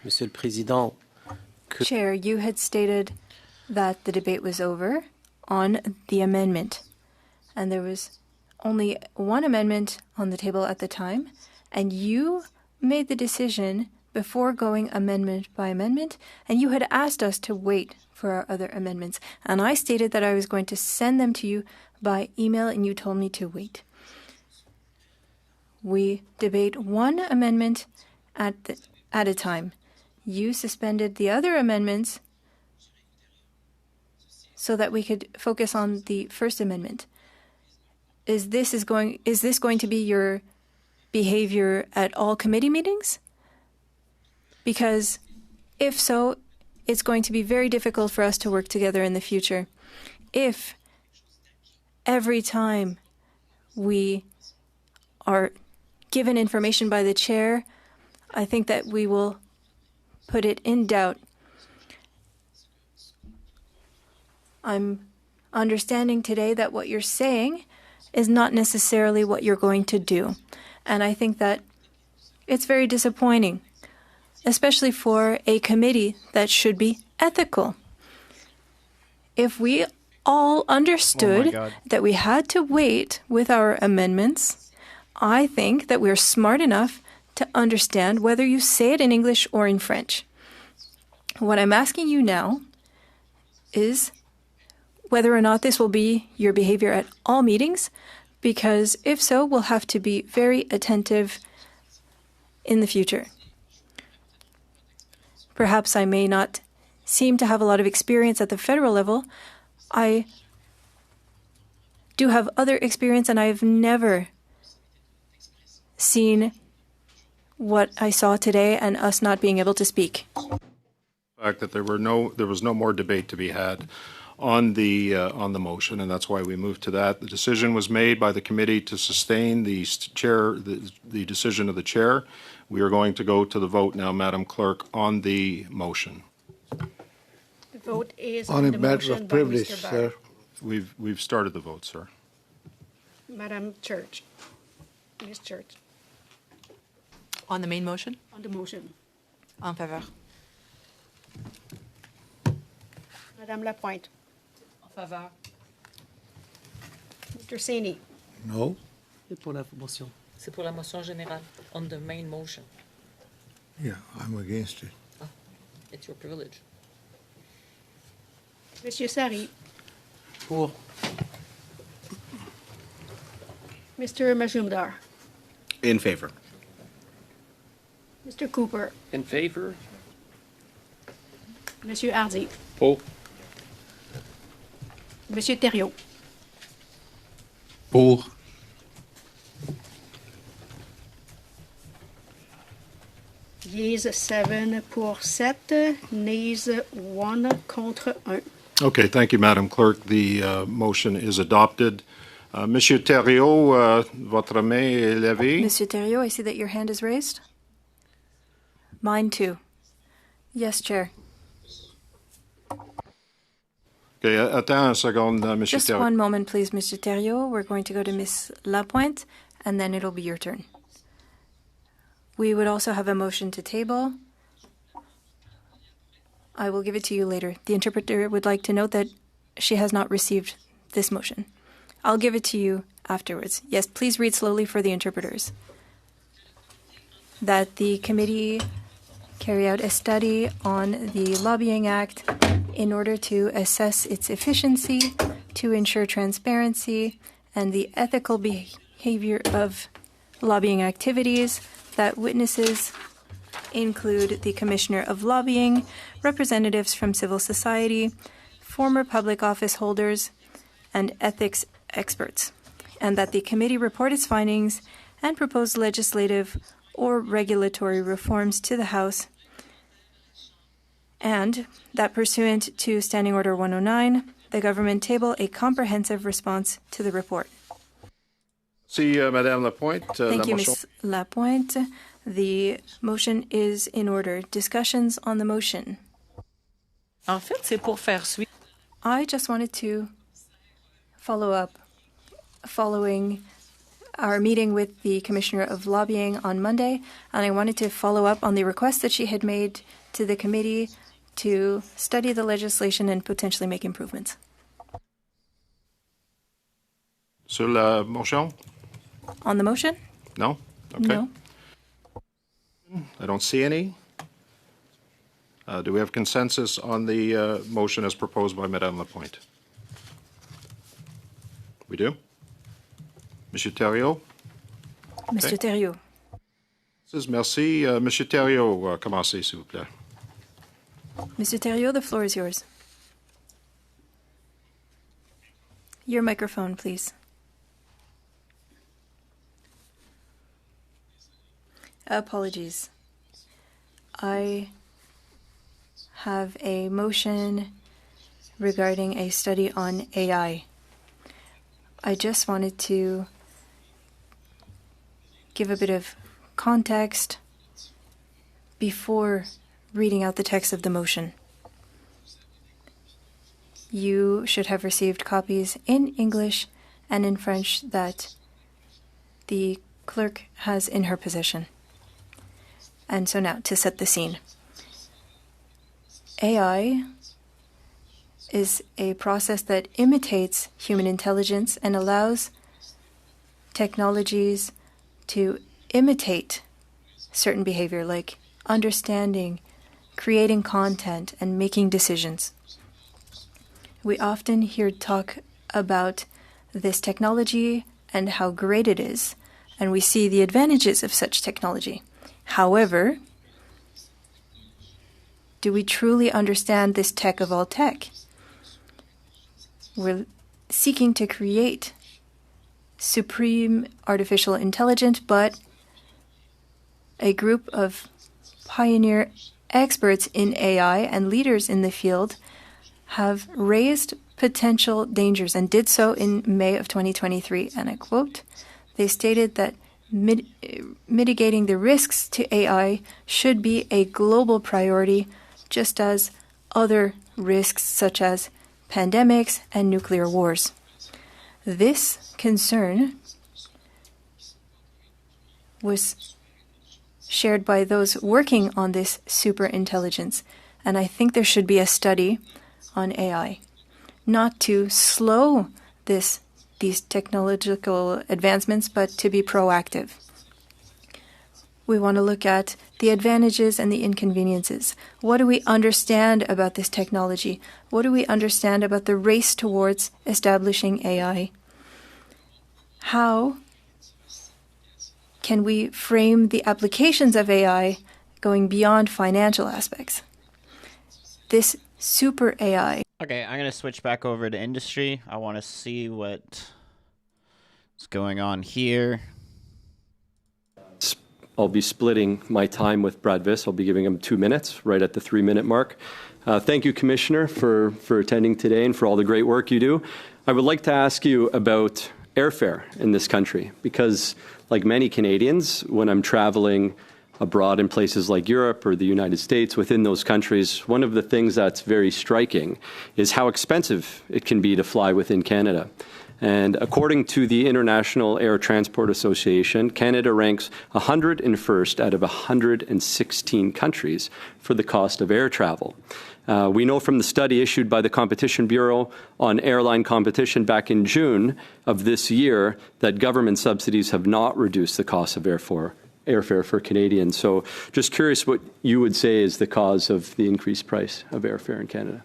Monsieur le Président, que... Chair, you had stated that the debate was over on the amendment, and there was only one amendment on the table at the time, and you made the decision before going amendment by amendment, and you had asked us to wait for our other amendments, and I stated that I was going to send them to you by email, and you told me to wait. We debate one amendment at a time. You suspended the other amendments so that we could focus on the first amendment. Is this going to be your behavior at all committee meetings? Because if so, it's going to be very difficult for us to work together in the future. If every time we are given information by the chair, I think that we will put it in doubt. I'm understanding today that what you're saying is not necessarily what you're going to do. And I think that it's very disappointing, especially for a committee that should be ethical. If we all understood that we had to wait with our amendments, I think that we're smart enough to understand whether you say it in English or in French. What I'm asking you now is whether or not this will be your behavior at all meetings, because if so, we'll have to be very attentive in the future. Perhaps I may not seem to have a lot of experience at the federal level. I do have other experience, and I've never seen what I saw today and us not being able to speak. The fact that there was no more debate to be had on the motion, and that's why we moved to that. The decision was made by the committee to sustain the decision of the chair. We are going to go to the vote now, Madam Clerk, on the motion. The vote is On a the matter motion of by privilege, Mr. Barrett. sir. We've started the vote, sir. Madam Church. Ms. Church. On the main motion? On the motion. En faveur. Madame Lapointe. En faveur. Mr. Saini. No. Et pour la motion. C'est pour la motion générale. On the main motion. Yeah, I'm against it. It's your privilege. Monsieur Sari. Pour. Mr. Majumdar. In favor. Mr. Cooper. In favor. Monsieur Hardy. Pour. Monsieur Thériault. Pour. Yeas 7 pour 7, nays 1 contre 1. Okay, thank you, Madam Clerk. The motion is adopted. Monsieur Thériault, votre main est levée. Monsieur Thériault, I see that your hand is raised. Mine too. Yes, Chair. Okay, attends une seconde, Monsieur Just Thériault. one moment, please, Mr. Thériault. We're going to go to Ms. Lapointe, and then it'll be your turn. We would also have a motion to table. I will give it to you later. The interpreter would like to note that she has not received this motion. I'll give it to you afterwards. Yes, please read slowly for the interpreters. That the committee carry out a study on the Lobbying Act in order to assess its efficiency, to ensure transparency, and the ethical behavior of lobbying activities, that witnesses include the Commissioner of Lobbying, representatives from civil society, former public office holders, and ethics experts, and that the committee report its findings and propose legislative or regulatory reforms to the House, and that pursuant to Standing Order 109, the government table a comprehensive response to the report. See, Madame Lapointe. Thank you, Ms. Lapointe. The motion is in order. Discussions on the motion. En fait, c'est pour faire suite. I just wanted to follow up following our meeting with the Commissioner of Lobbying on Monday, and I wanted to follow up on the request that she had made to the committee to study the legislation and potentially make improvements. Sur la motion? On the motion? No? Okay. No. I don't see any. Do we have consensus on the motion as proposed by Madame Lapointe? We do? Monsieur Thériault? Mr. Thériault. Merci. Monsieur Thériault, commencez, s'il vous plaît. Mr. Thériault, the floor is yours. Your microphone, please. Apologies. I have a motion regarding a study on AI. I just wanted to give a bit of context before reading out the text of the motion. You should have received copies in English and in French that the clerk has in her possession. And so now, to set the scene. AI is a process that imitates human intelligence and allows technologies to imitate certain behavior like understanding, creating content, and making decisions. We often hear talk about this technology and how great it is, and we see the advantages of such technology. However, do we truly understand this tech of all tech? We're seeking to create supreme artificial intelligence, but a group of pioneer experts in AI and leaders in the field have raised potential dangers and did so in May of 2023. And I quote, they stated that mitigating the risks to AI should be a global priority, just as other risks such as pandemics and nuclear wars. This concern was shared by those working on this superintelligence, and I think there should be a study on AI, not to slow these technological advancements, but to be proactive. We want to look at the advantages and the inconveniences. What do we understand about this technology? What do we understand about the race towards establishing AI? How can we frame the applications of AI going beyond financial aspects? This super AI. Okay, I'm going to switch back over to industry. I want to see what is going on here. I'll be splitting my time with Brad Viss. I'll be giving him 2 minutes, right at the 3-minute mark. Thank you, Commissioner, for attending today and for all the great work you do. I would like to ask you about airfare in this country, because like many Canadians, when I'm traveling abroad in places like Europe or the United States, within those countries, one of the things that's very striking is how expensive it can be to fly within Canada. And according to the International Air Transport Association, Canada ranks 101st out of 116 countries for the cost of air travel. We know from the study issued by the Competition Bureau on airline competition back in June of this year that government subsidies have not reduced the cost of airfare for Canadians. So just curious what you would say is the cause of the increased price of airfare in Canada.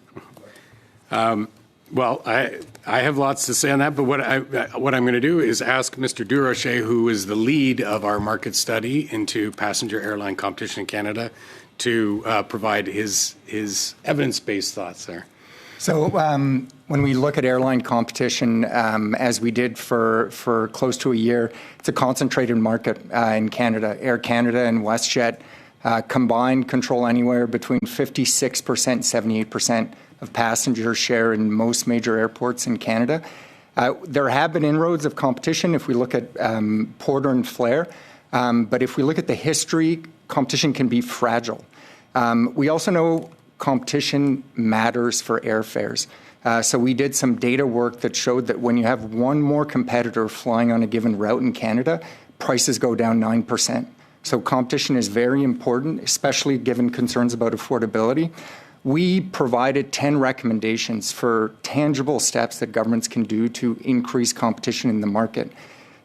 Well, I have lots to say on that, but what I'm going to do is ask Mr. Durocher, who is the lead of our market study into passenger airline competition in Canada, to provide his evidence-based thoughts there. So when we look at airline competition, as we did for close to a year, it's a concentrated market in Canada. Air Canada and WestJet combined control anywhere between 56% and 78% of passenger share in most major airports in Canada. There have been inroads of competition if we look at Porter and Flair, but if we look at the history, competition can be fragile. We also know competition matters for airfares. So we did some data work that showed that when you have one more competitor flying on a given route in Canada, prices go down 9%. So competition is very important, especially given concerns about affordability. We provided 10 recommendations for tangible steps that governments can do to increase competition in the market.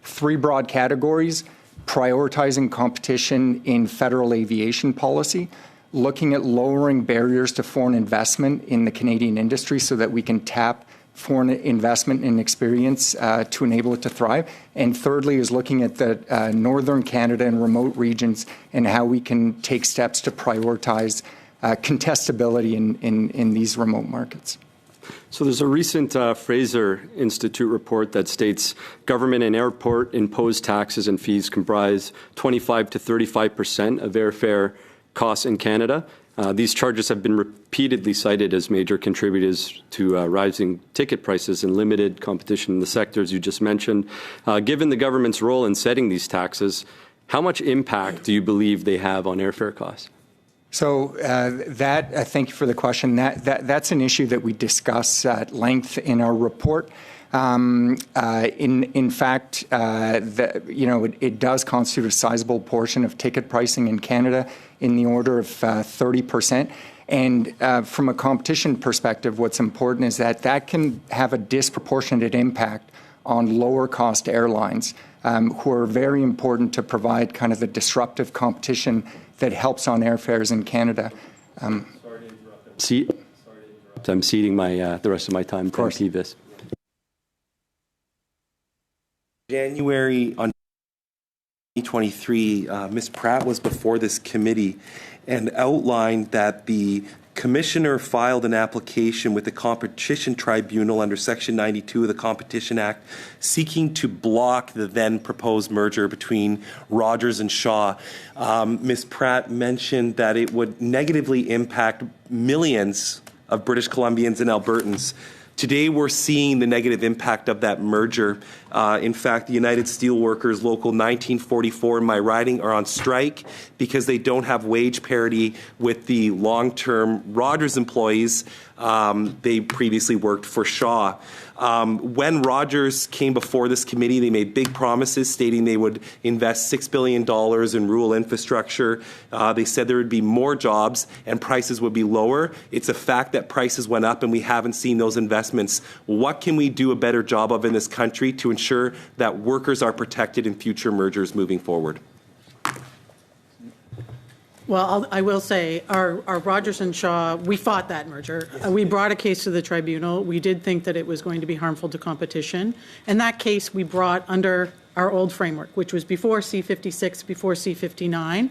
3 broad categories: prioritizing competition in federal aviation policy, looking at lowering barriers to foreign investment in the Canadian industry so that we can tap foreign investment and experience to enable it to thrive. And thirdly is looking at the northern Canada and remote regions and how we can take steps to prioritize contestability in these remote markets. So there's a recent Fraser Institute report that states government and airport imposed taxes and fees comprise 25 to 35% of airfare costs in Canada. These charges have been repeatedly cited as major contributors to rising ticket prices and limited competition in the sectors you just mentioned. Given the government's role in setting these taxes, how much impact do you believe they have on airfare costs? So thank you for the question. That's an issue that we discuss at length in our report. In fact, it does constitute a sizable portion of ticket pricing in Canada, in the order of 30%. And from a competition perspective, what's important is that that can have a disproportionate impact on lower-cost airlines, who are very important to provide kind of the disruptive competition that helps on airfares in Canada. I'm ceding the rest of my time to Vis. January on 2023, Ms. Pratt was before this committee and outlined that the commissioner filed an application with the Competition Tribunal under Section 92 of the Competition Act seeking to block the then proposed merger between Rogers and Shaw. Ms. Pratt mentioned that it would negatively impact millions of British Columbians and Albertans. Today, we're seeing the negative impact of that merger. In fact, the United Steelworkers Local 1944 in my riding are on strike because they don't have wage parity with the long-term Rogers employees. They previously worked for Shaw. When Rogers came before this committee, they made big promises stating they would invest $6 billion in rural infrastructure. They said there would be more jobs and prices would be lower. It's a fact that prices went up and we haven't seen those investments. What can we do a better job of in this country to ensure that workers are protected in future mergers moving forward? Well, I will say our Rogers and Shaw, we fought that merger. We brought a case to the tribunal. We did think that it was going to be harmful to competition. And that case we brought under our old framework, which was before C-56, before C-59.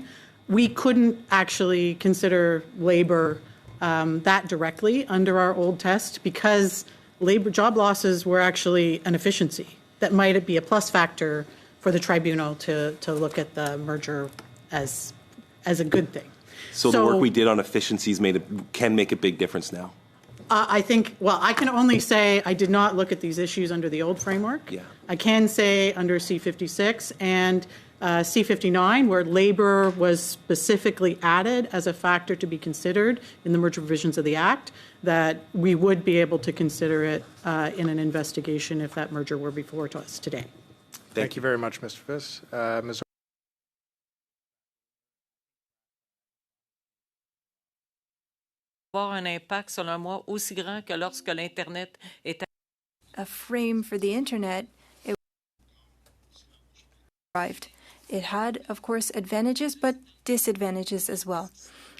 We couldn't actually consider labor that directly under our old test because labor job losses were actually an efficiency that might be a plus factor for the tribunal to look at the merger as a good thing. So the work we did on efficiencies can make a big difference now. I think, well, I can only say I did not look at these issues under the old framework. Yeah. I can say under C-56 and C-59, where labor was specifically added as a factor to be considered in the merger provisions of the Act, that we would be able to consider it in an investigation if that merger were before us today. Thank you very much, Mr. Fiss. Ms. Avoir un impact, selon moi, aussi grand que lorsque l'Internet était. A frame for the internet, it arrived. It had, of course, advantages, but disadvantages as well.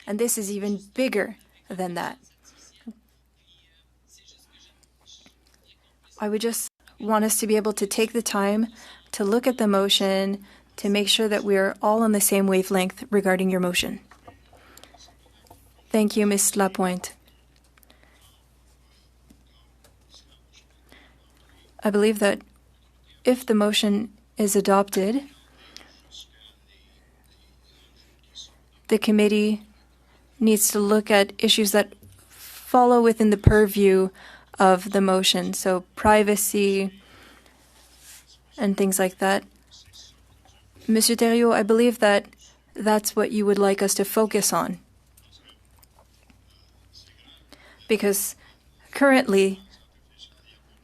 And this is even bigger than that. I would just want us to be able to take the time to look at the motion to make sure that we are all on the same wavelength regarding your motion. Thank you, Ms. Lapointe. I believe that if the motion is adopted, the committee needs to look at issues that follow within the purview of the motion, so privacy and things like that. Monsieur Thériault, I believe that that's what you would like us to focus on. Because currently,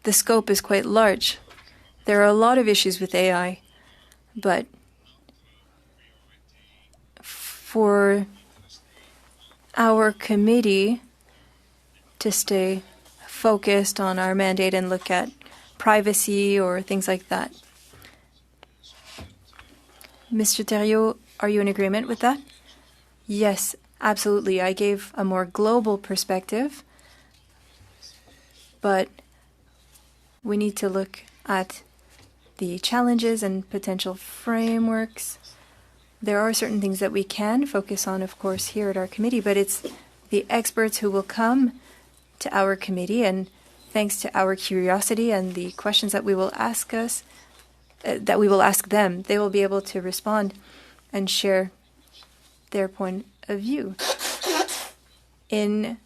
the scope is quite large. There are a lot of issues with AI, but for our committee to stay focused on our mandate and look at privacy or things like that. Mr. Thériault, are you in agreement with that? Yes, absolutely. I gave a more global perspective, but we need to look at the challenges and potential frameworks. There are certain things that we can focus on, of course, here at our committee, but it's the experts who will come to our committee, and thanks to our curiosity and the questions that we will ask them, they will be able to respond and share their point of view. In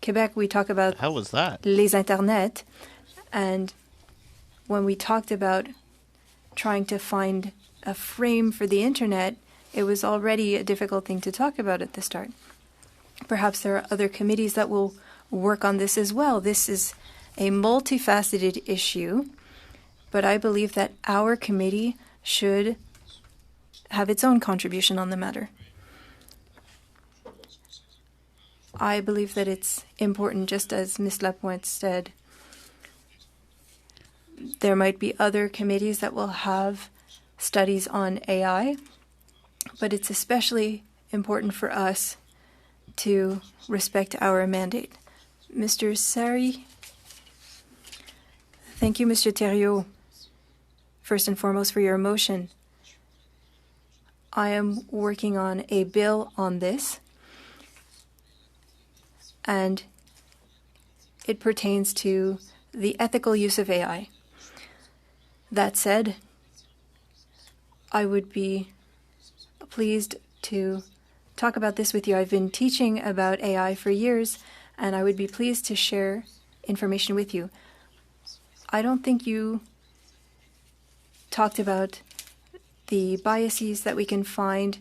Quebec, we talk about how was that? Les Internet, and when we talked about trying to find a frame for the internet, it was already a difficult thing to talk about at the start. Perhaps there are other committees that will work on this as well. This is a multifaceted issue, but I believe that our committee should have its own contribution on the matter. I believe that it's important, just as Ms. Lapointe said, there might be other committees that will have studies on AI, but it's especially important for us to respect our mandate. Mr. Sari. Thank you, Mr. Thériault, first and foremost for your motion. I am working on a bill on this, and it pertains to the ethical use of AI. That said, I would be pleased to talk about this with you. I've been teaching about AI for years, and I would be pleased to share information with you. I don't think you talked about the biases that we can find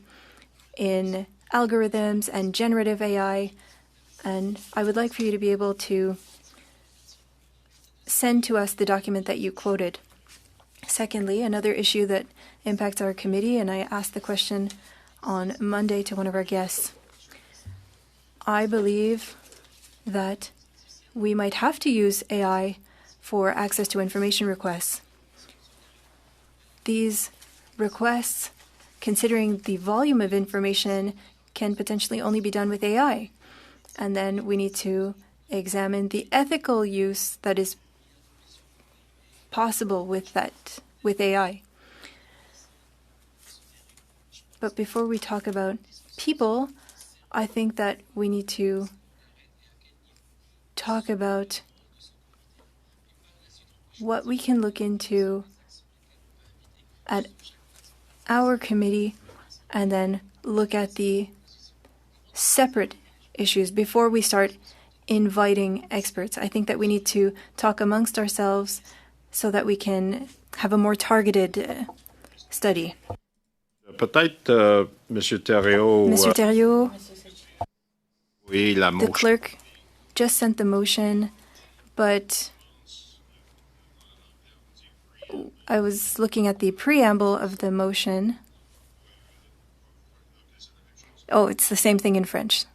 in algorithms and generative AI, and I would like for you to be able to send to us the document that you quoted. Secondly, another issue that impacts our committee, and I asked the question on Monday to one of our guests. I believe that we might have to use AI for access to information requests. These requests, considering the volume of information, can potentially only be done with AI. And then we need to examine the ethical use that is possible with AI. But before we talk about people, I think that we need to talk about what we can look into at our committee and then look at the separate issues before we start inviting experts. I think that we need to talk amongst ourselves so that we can have a more targeted study. Peut-être, Monsieur Thériault. Mr. Thériault, Oui, la the motion. clerk just sent the motion, but I was looking at the preamble of the motion. Oh, it's the same thing in French.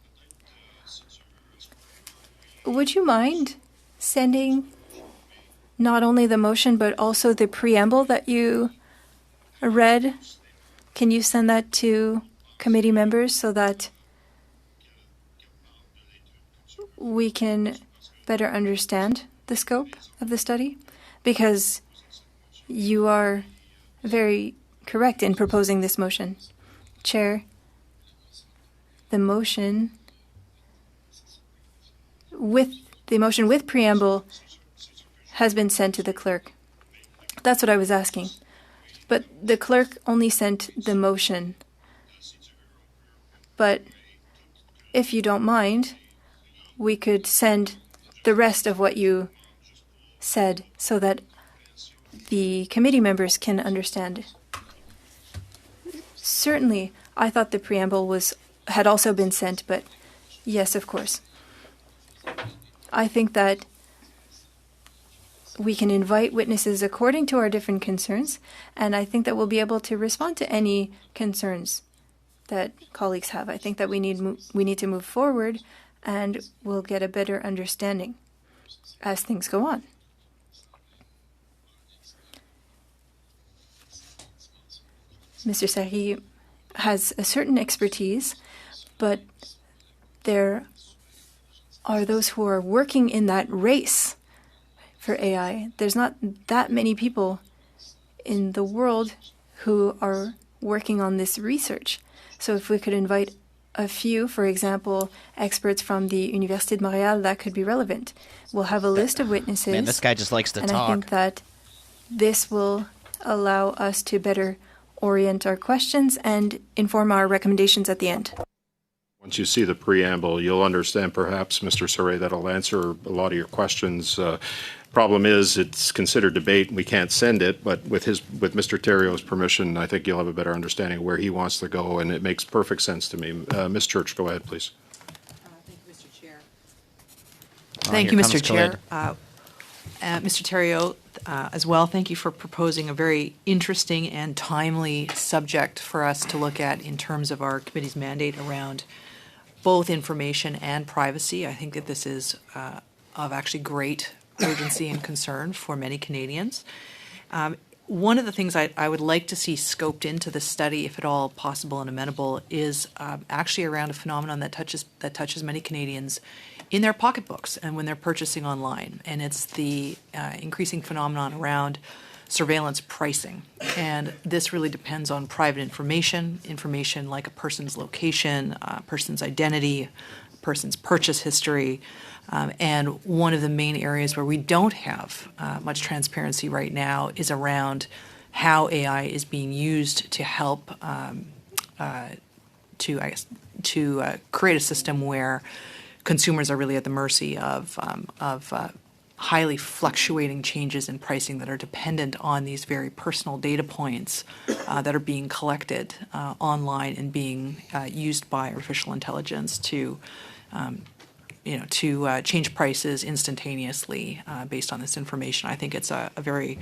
Would you mind sending not only the motion, but also the preamble that you read? Can you send that to committee members so that we can better understand the scope of the study? Because you are very correct in proposing this motion. Chair, the motion with preamble has been sent to the clerk. That's what I was asking. But the clerk only sent the motion. But if you don't mind, we could send the rest of what you said so that the committee members can understand. Certainly, I thought the preamble had also been sent, but yes, of course. I think that we can invite witnesses according to our different concerns, and I think that we'll be able to respond to any concerns that colleagues have. I think that we need to move forward, and we'll get a better understanding as things go on. Mr. Sari has a certain expertise, but there are those who are working in that race for AI. There's not that many people in the world who are working on this research. So if we could invite a few, for example, experts from the Université de Montréal, that could be relevant. We'll have a list of witnesses. Man, this guy just likes to and talk. I think that this will allow us to better orient our questions and inform our recommendations at the end. Once you see the preamble, you'll understand perhaps, Mr. Surrey, that'll answer a lot of your questions. Problem is, it's considered debate, and we can't send it, but with Mr. Thériault's permission, I think you'll have a better understanding of where he wants to go, and it makes perfect sense to me. Ms. Church, go ahead, please. Thank you, Mr. Chair. Mr. Theriault, as well, thank you for proposing a very interesting and timely subject for us to look at in terms of our committee's mandate around both information and privacy. I think that this is of actually great urgency and concern for many Canadians. One of the things I would like to see scoped into the study, if at all possible and amenable, is actually around a phenomenon that touches many Canadians in their pocketbooks and when they're purchasing online. And it's the increasing phenomenon around surveillance pricing. And this really depends on private information like a person's location, a person's identity, a person's purchase history. And one of the main areas where we don't have much transparency right now is around how AI is being used to help to create a system where consumers are really at the mercy of highly fluctuating changes in pricing that are dependent on these very personal data points that are being collected online and being used by artificial intelligence to change prices instantaneously based on this information. I think it's a very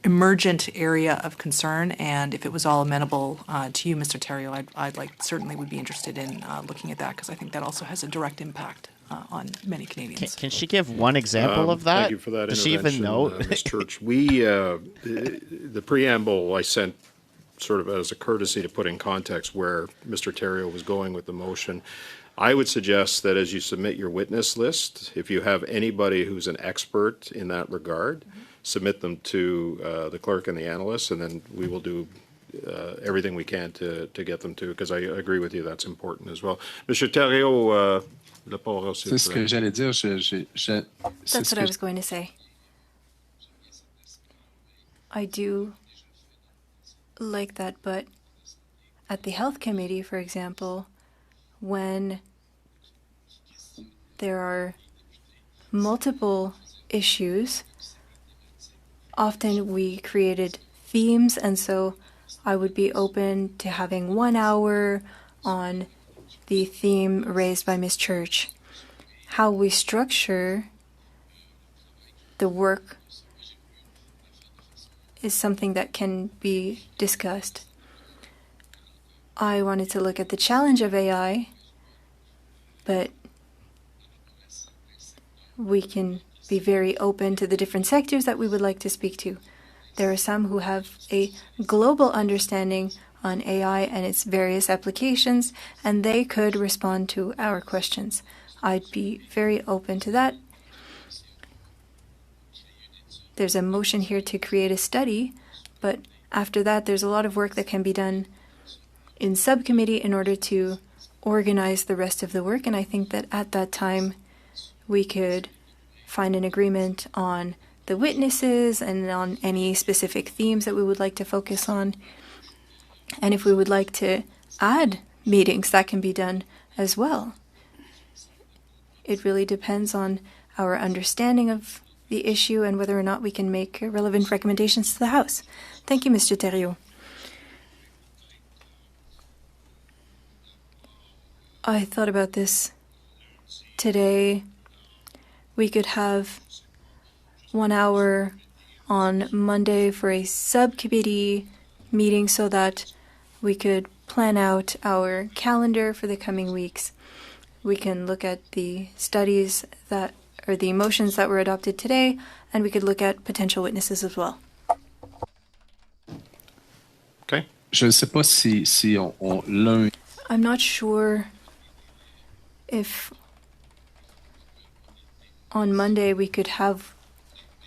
emergent area of concern, and if it was all amenable to you, Mr. Theriault, I'd certainly would be interested in looking at that, because I think that also has a direct impact on many Canadians. Can she give one example of that? Thank you for that Does she even know? Ms. Church. The preamble I sent sort of as a courtesy to put in context where Mr. Theriault was going with the motion. I would suggest that as you submit your witness list, if you have anybody who's an expert in that regard, submit them to the clerk and the analyst, and then we will do everything we can to get them to, because I agree with you, that's important as well. Mr. Theriault, la parole, s'il vous plaît. C'est ce que j'allais dire. That's what I was going to say. I do like that, but at the Health Committee, for example, when there are multiple issues, often we created themes, and so I would be open to having 1 hour on the theme raised by Ms. Church. How we structure the work is something that can be discussed. I wanted to look at the challenge of AI, but we can be very open to the different sectors that we would like to speak to. There are some who have a global understanding on AI and its various applications, and they could respond to our questions. I'd be very open to that. There's a motion here to create a study, but after that, there's a lot of work that can be done in subcommittee in order to organize the rest of the work, and I think that at that time we could find an agreement on the witnesses and on any specific themes that we would like to focus on. And if we would like to add meetings, that can be done as well. It really depends on our understanding of the issue and whether or not we can make relevant recommendations to the House. Thank you, Mr. Theriault. I thought about this today. We could have 1 hour on Monday for a subcommittee meeting so that we could plan out our calendar for the coming weeks. We can look at the studies that, or the motions that were adopted today, and we could look at potential witnesses as well. Okay. Je ne sais pas si l'un. I'm not sure if on Monday we could have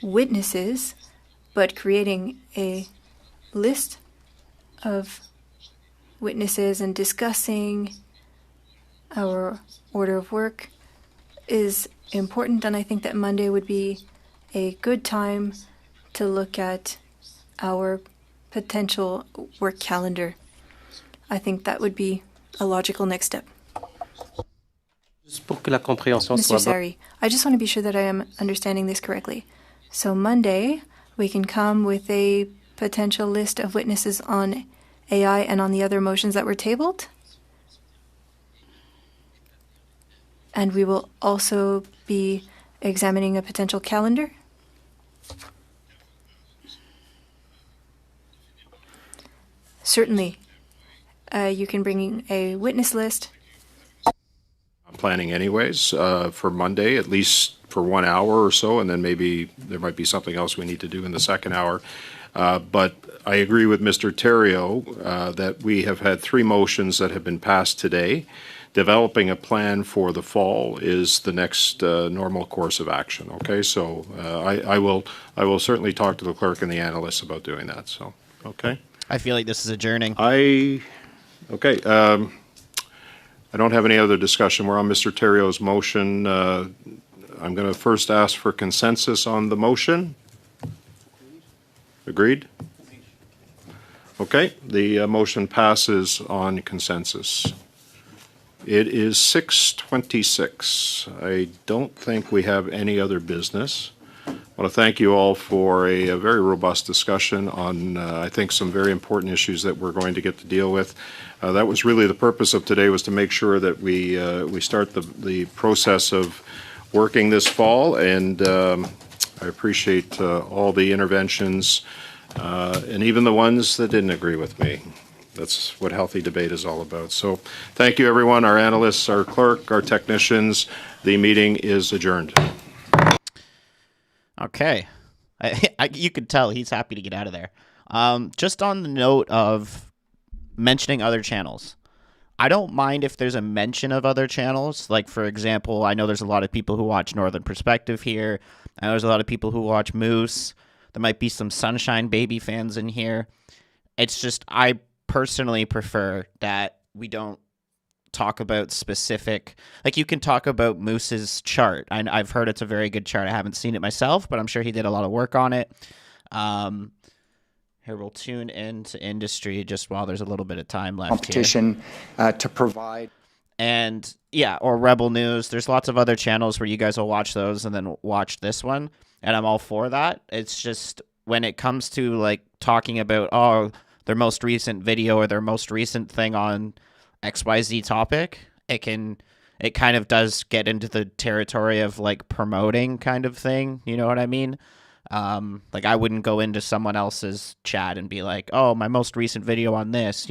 witnesses, but creating a list of witnesses and discussing our order of work is important, and I think that Monday would be a good time to look at our potential work calendar. I think that would be a logical next step. Mr. Sari, I just want to be sure that I am understanding this correctly. So Monday, we can come with a potential list of witnesses on AI and on the other motions that were tabled? And we will also be examining a potential calendar? Certainly. You can bring a witness list. I'm planning anyways for Monday, at least for 1 hour or so, and then maybe there might be something else we need to do in the second hour. But I agree with Mr. Theriault that we have had 3 motions that have been passed today. Developing a plan for the fall is the next normal course of action. Okay, so I will certainly talk to the clerk and the analysts about doing that. So, okay. I feel like this is adjourning. Okay. I don't have any other discussion. We're on Mr. Theriault's motion. I'm going to first ask for consensus on the motion. Agreed? Okay. The motion passes on consensus. It is 6:26. I don't think we have any other business. I want to thank you all for a very robust discussion on, I think, some very important issues that we're going to get to deal with. That was really the purpose of today, was to make sure that we start the process of working this fall, and I appreciate all the interventions, and even the ones that didn't agree with me. That's what healthy debate is all about. So thank you, everyone, our analysts, our clerk, our technicians. The meeting is adjourned. Okay. You could tell he's happy to get out of there. Just on the note of mentioning other channels, I don't mind if there's a mention of other channels. Like, for example, I know there's a lot of people who watch Northern Perspective here. I know there's a lot of people who watch Moose. There might be some Sunshine Baby fans in here. It's just, I personally prefer that we don't talk about specific, like, you can talk about Moose's chart. I've heard it's a very good chart. I haven't seen it myself, but I'm sure he did a lot of work on it. Here, we'll tune into industry just while there's a little bit of time left competition to provide. And yeah, or Rebel News. There's lots of other channels where you guys will watch those and then watch this one, and I'm all for that. It's just when it comes to like talking about their most recent video or their most recent thing on XYZ topic, it kind of does get into the territory of like promoting kind of thing. You know what I mean? Like, I wouldn't go into someone else's chat and be like, oh, my most recent video on this,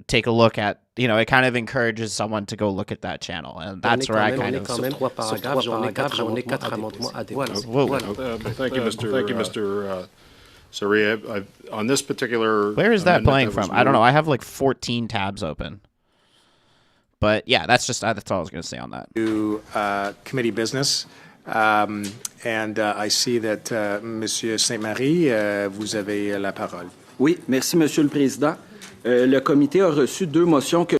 take a look at, it kind of encourages someone to go look at that channel. And that's where I kind of... Thank you, Mr. Saria. On this particular... Where is that playing from? I don't know. I have like 14 tabs open. But yeah, that's all I was going to say on that. To committee business. And I see that Monsieur Saint-Marie, vous avez la parole. Oui, merci, Monsieur le Président. Le comité a reçu 2 motions que...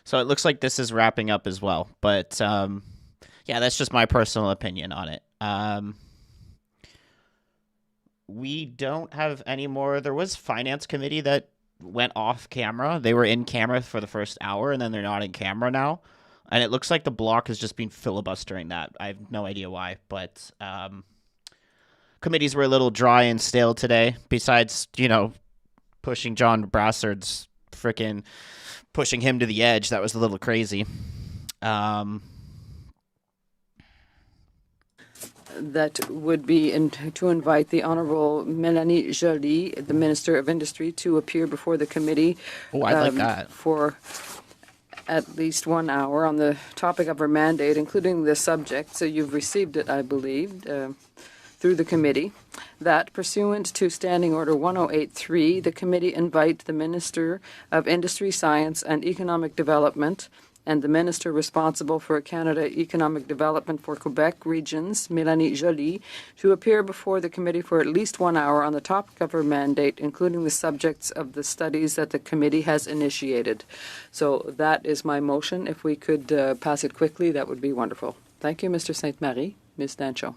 So it looks like this is wrapping up as well. But yeah, that's just my personal opinion on it. We don't have any more. There was Finance Committee that went off camera. They were in camera for the first hour, and then they're not in camera now. And it looks like the block has just been filibustering that. I have no idea why, but committees were a little dry and stale today. Besides, pushing John Brassard's pushing him to the edge. That was a little crazy. That would be to invite the Honourable Mélanie Joly, the Minister of Industry, to appear before the committee. Oh, I'd like that. For at least 1 hour on the topic of her mandate, including the subject. So you've received it, I believe, through the committee. That, pursuant to Standing Order 1083, the committee invite the Minister of Industry, Science and Economic Development and the Minister responsible for Canada Economic Development for Quebec regions, Mélanie Joly, to appear before the committee for at least 1 hour on the topic of her mandate, including the subjects of the studies that the committee has initiated. So that is my motion. If we could pass it quickly, that would be wonderful. Thank you, Mr. Saint-Marie. Ms. Dancho.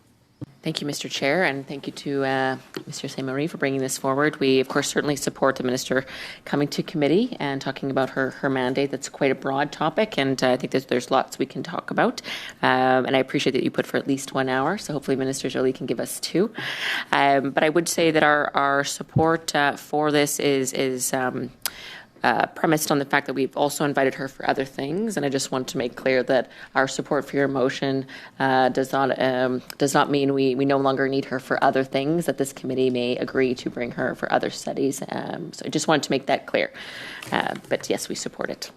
Thank you, Mr. Chair, and thank you to Mr. Saint-Marie for bringing this forward. We, of course, certainly support the Minister coming to committee and talking about her mandate. That's quite a broad topic, and I think there's lots we can talk about. And I appreciate that you put for at least 1 hour, so hopefully Minister Joly can give us 2. But I would say that our support for this is premised on the fact that we've also invited her for other things, and I just want to make clear that our support for your motion does not mean we no longer need her for other things, that this committee may agree to bring her for other studies. So I just wanted to make that clear. But yes, we support it.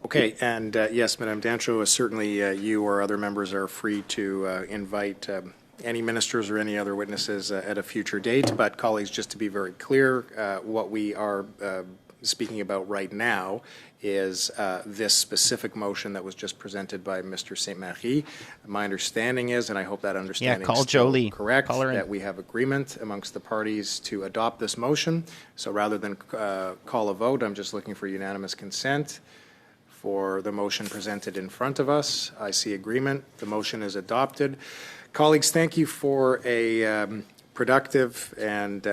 Okay, and yes, Madame Dancho, certainly you or other members are free to invite any ministers or any other witnesses at a future date. But colleagues, just to be very clear, what we are speaking about right now is this specific motion that was just presented by Mr. Saint-Marie. My understanding is, and I hope that understanding call is still Jolie. correct, Call her in. that we have agreement amongst the parties to adopt this motion. So rather than call a vote, I'm just looking for unanimous consent for the motion presented in front of us. I see agreement. The motion is adopted. Colleagues, thank you for a productive and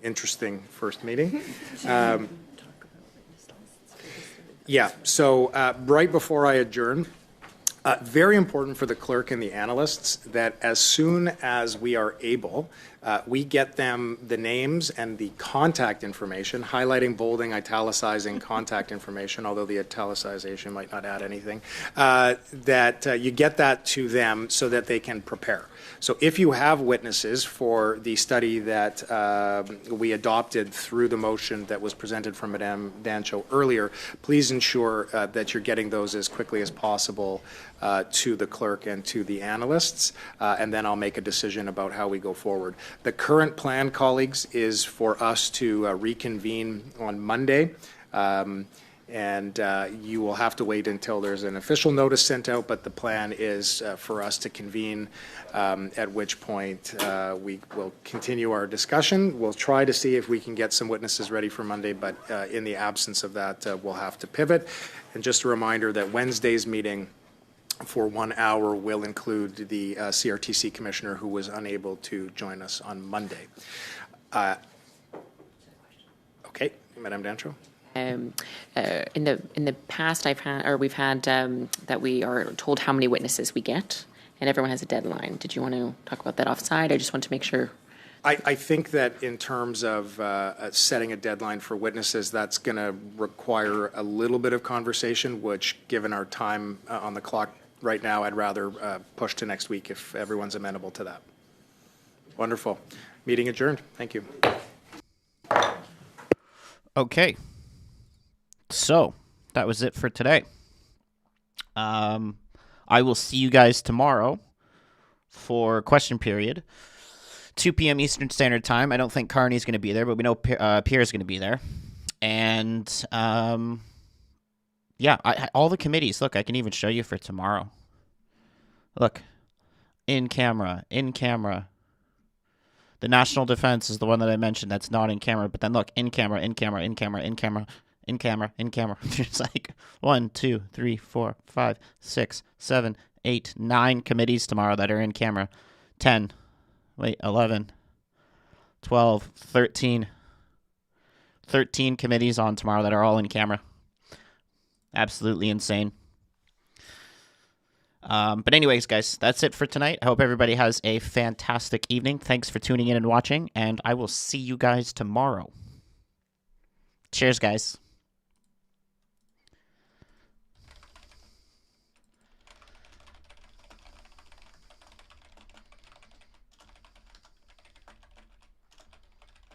interesting first meeting. So right before I adjourn, very important for the clerk and the analysts that as soon as we are able, we get them the names and the contact information, highlighting, bolding, italicizing contact information, although the italicization might not add anything, that you get that to them so that they can prepare. So if you have witnesses for the study that we adopted through the motion that was presented from Madame Dancho earlier, please ensure that you're getting those as quickly as possible to the clerk and to the analysts, and then I'll make a decision about how we go forward. The current plan, colleagues, is for us to reconvene on Monday. And you will have to wait until there's an official notice sent out, but the plan is for us to convene, at which point we will continue our discussion. We'll try to see if we can get some witnesses ready for Monday, but in the absence of that, we'll have to pivot. And just a reminder that Wednesday's meeting for 1 hour will include the CRTC commissioner who was unable to join us on Monday. Okay, Madame Dancho. In the past, we've had that we are told how many witnesses we get, and everyone has a deadline. Did you want to talk about that offside? I just want to make sure. I think that in terms of setting a deadline for witnesses, that's going to require a little bit of conversation, which, given our time on the clock right now, I'd rather push to next week if everyone's amenable to that. Wonderful. Meeting adjourned. Thank you. Okay. So that was it for today. I will see you guys tomorrow for question period, 2 p.m. Eastern Standard Time. I don't think Carney's going to be there, but we know Pierre's going to be there. And all the committees. Look, I can even show you for tomorrow. Look, in camera. The national defense is the one that I mentioned that's not in camera, but then look, in camera. It's like 1, 2, 3, 4, 5, 6, 7, 8, 9 committees tomorrow that are in camera. 11, 12, 13. 13 committees on tomorrow that are all in camera. Absolutely insane. But anyways, guys, that's it for tonight. I hope everybody has a fantastic evening. Thanks for tuning in and watching, and I will see you guys tomorrow. Cheers, guys.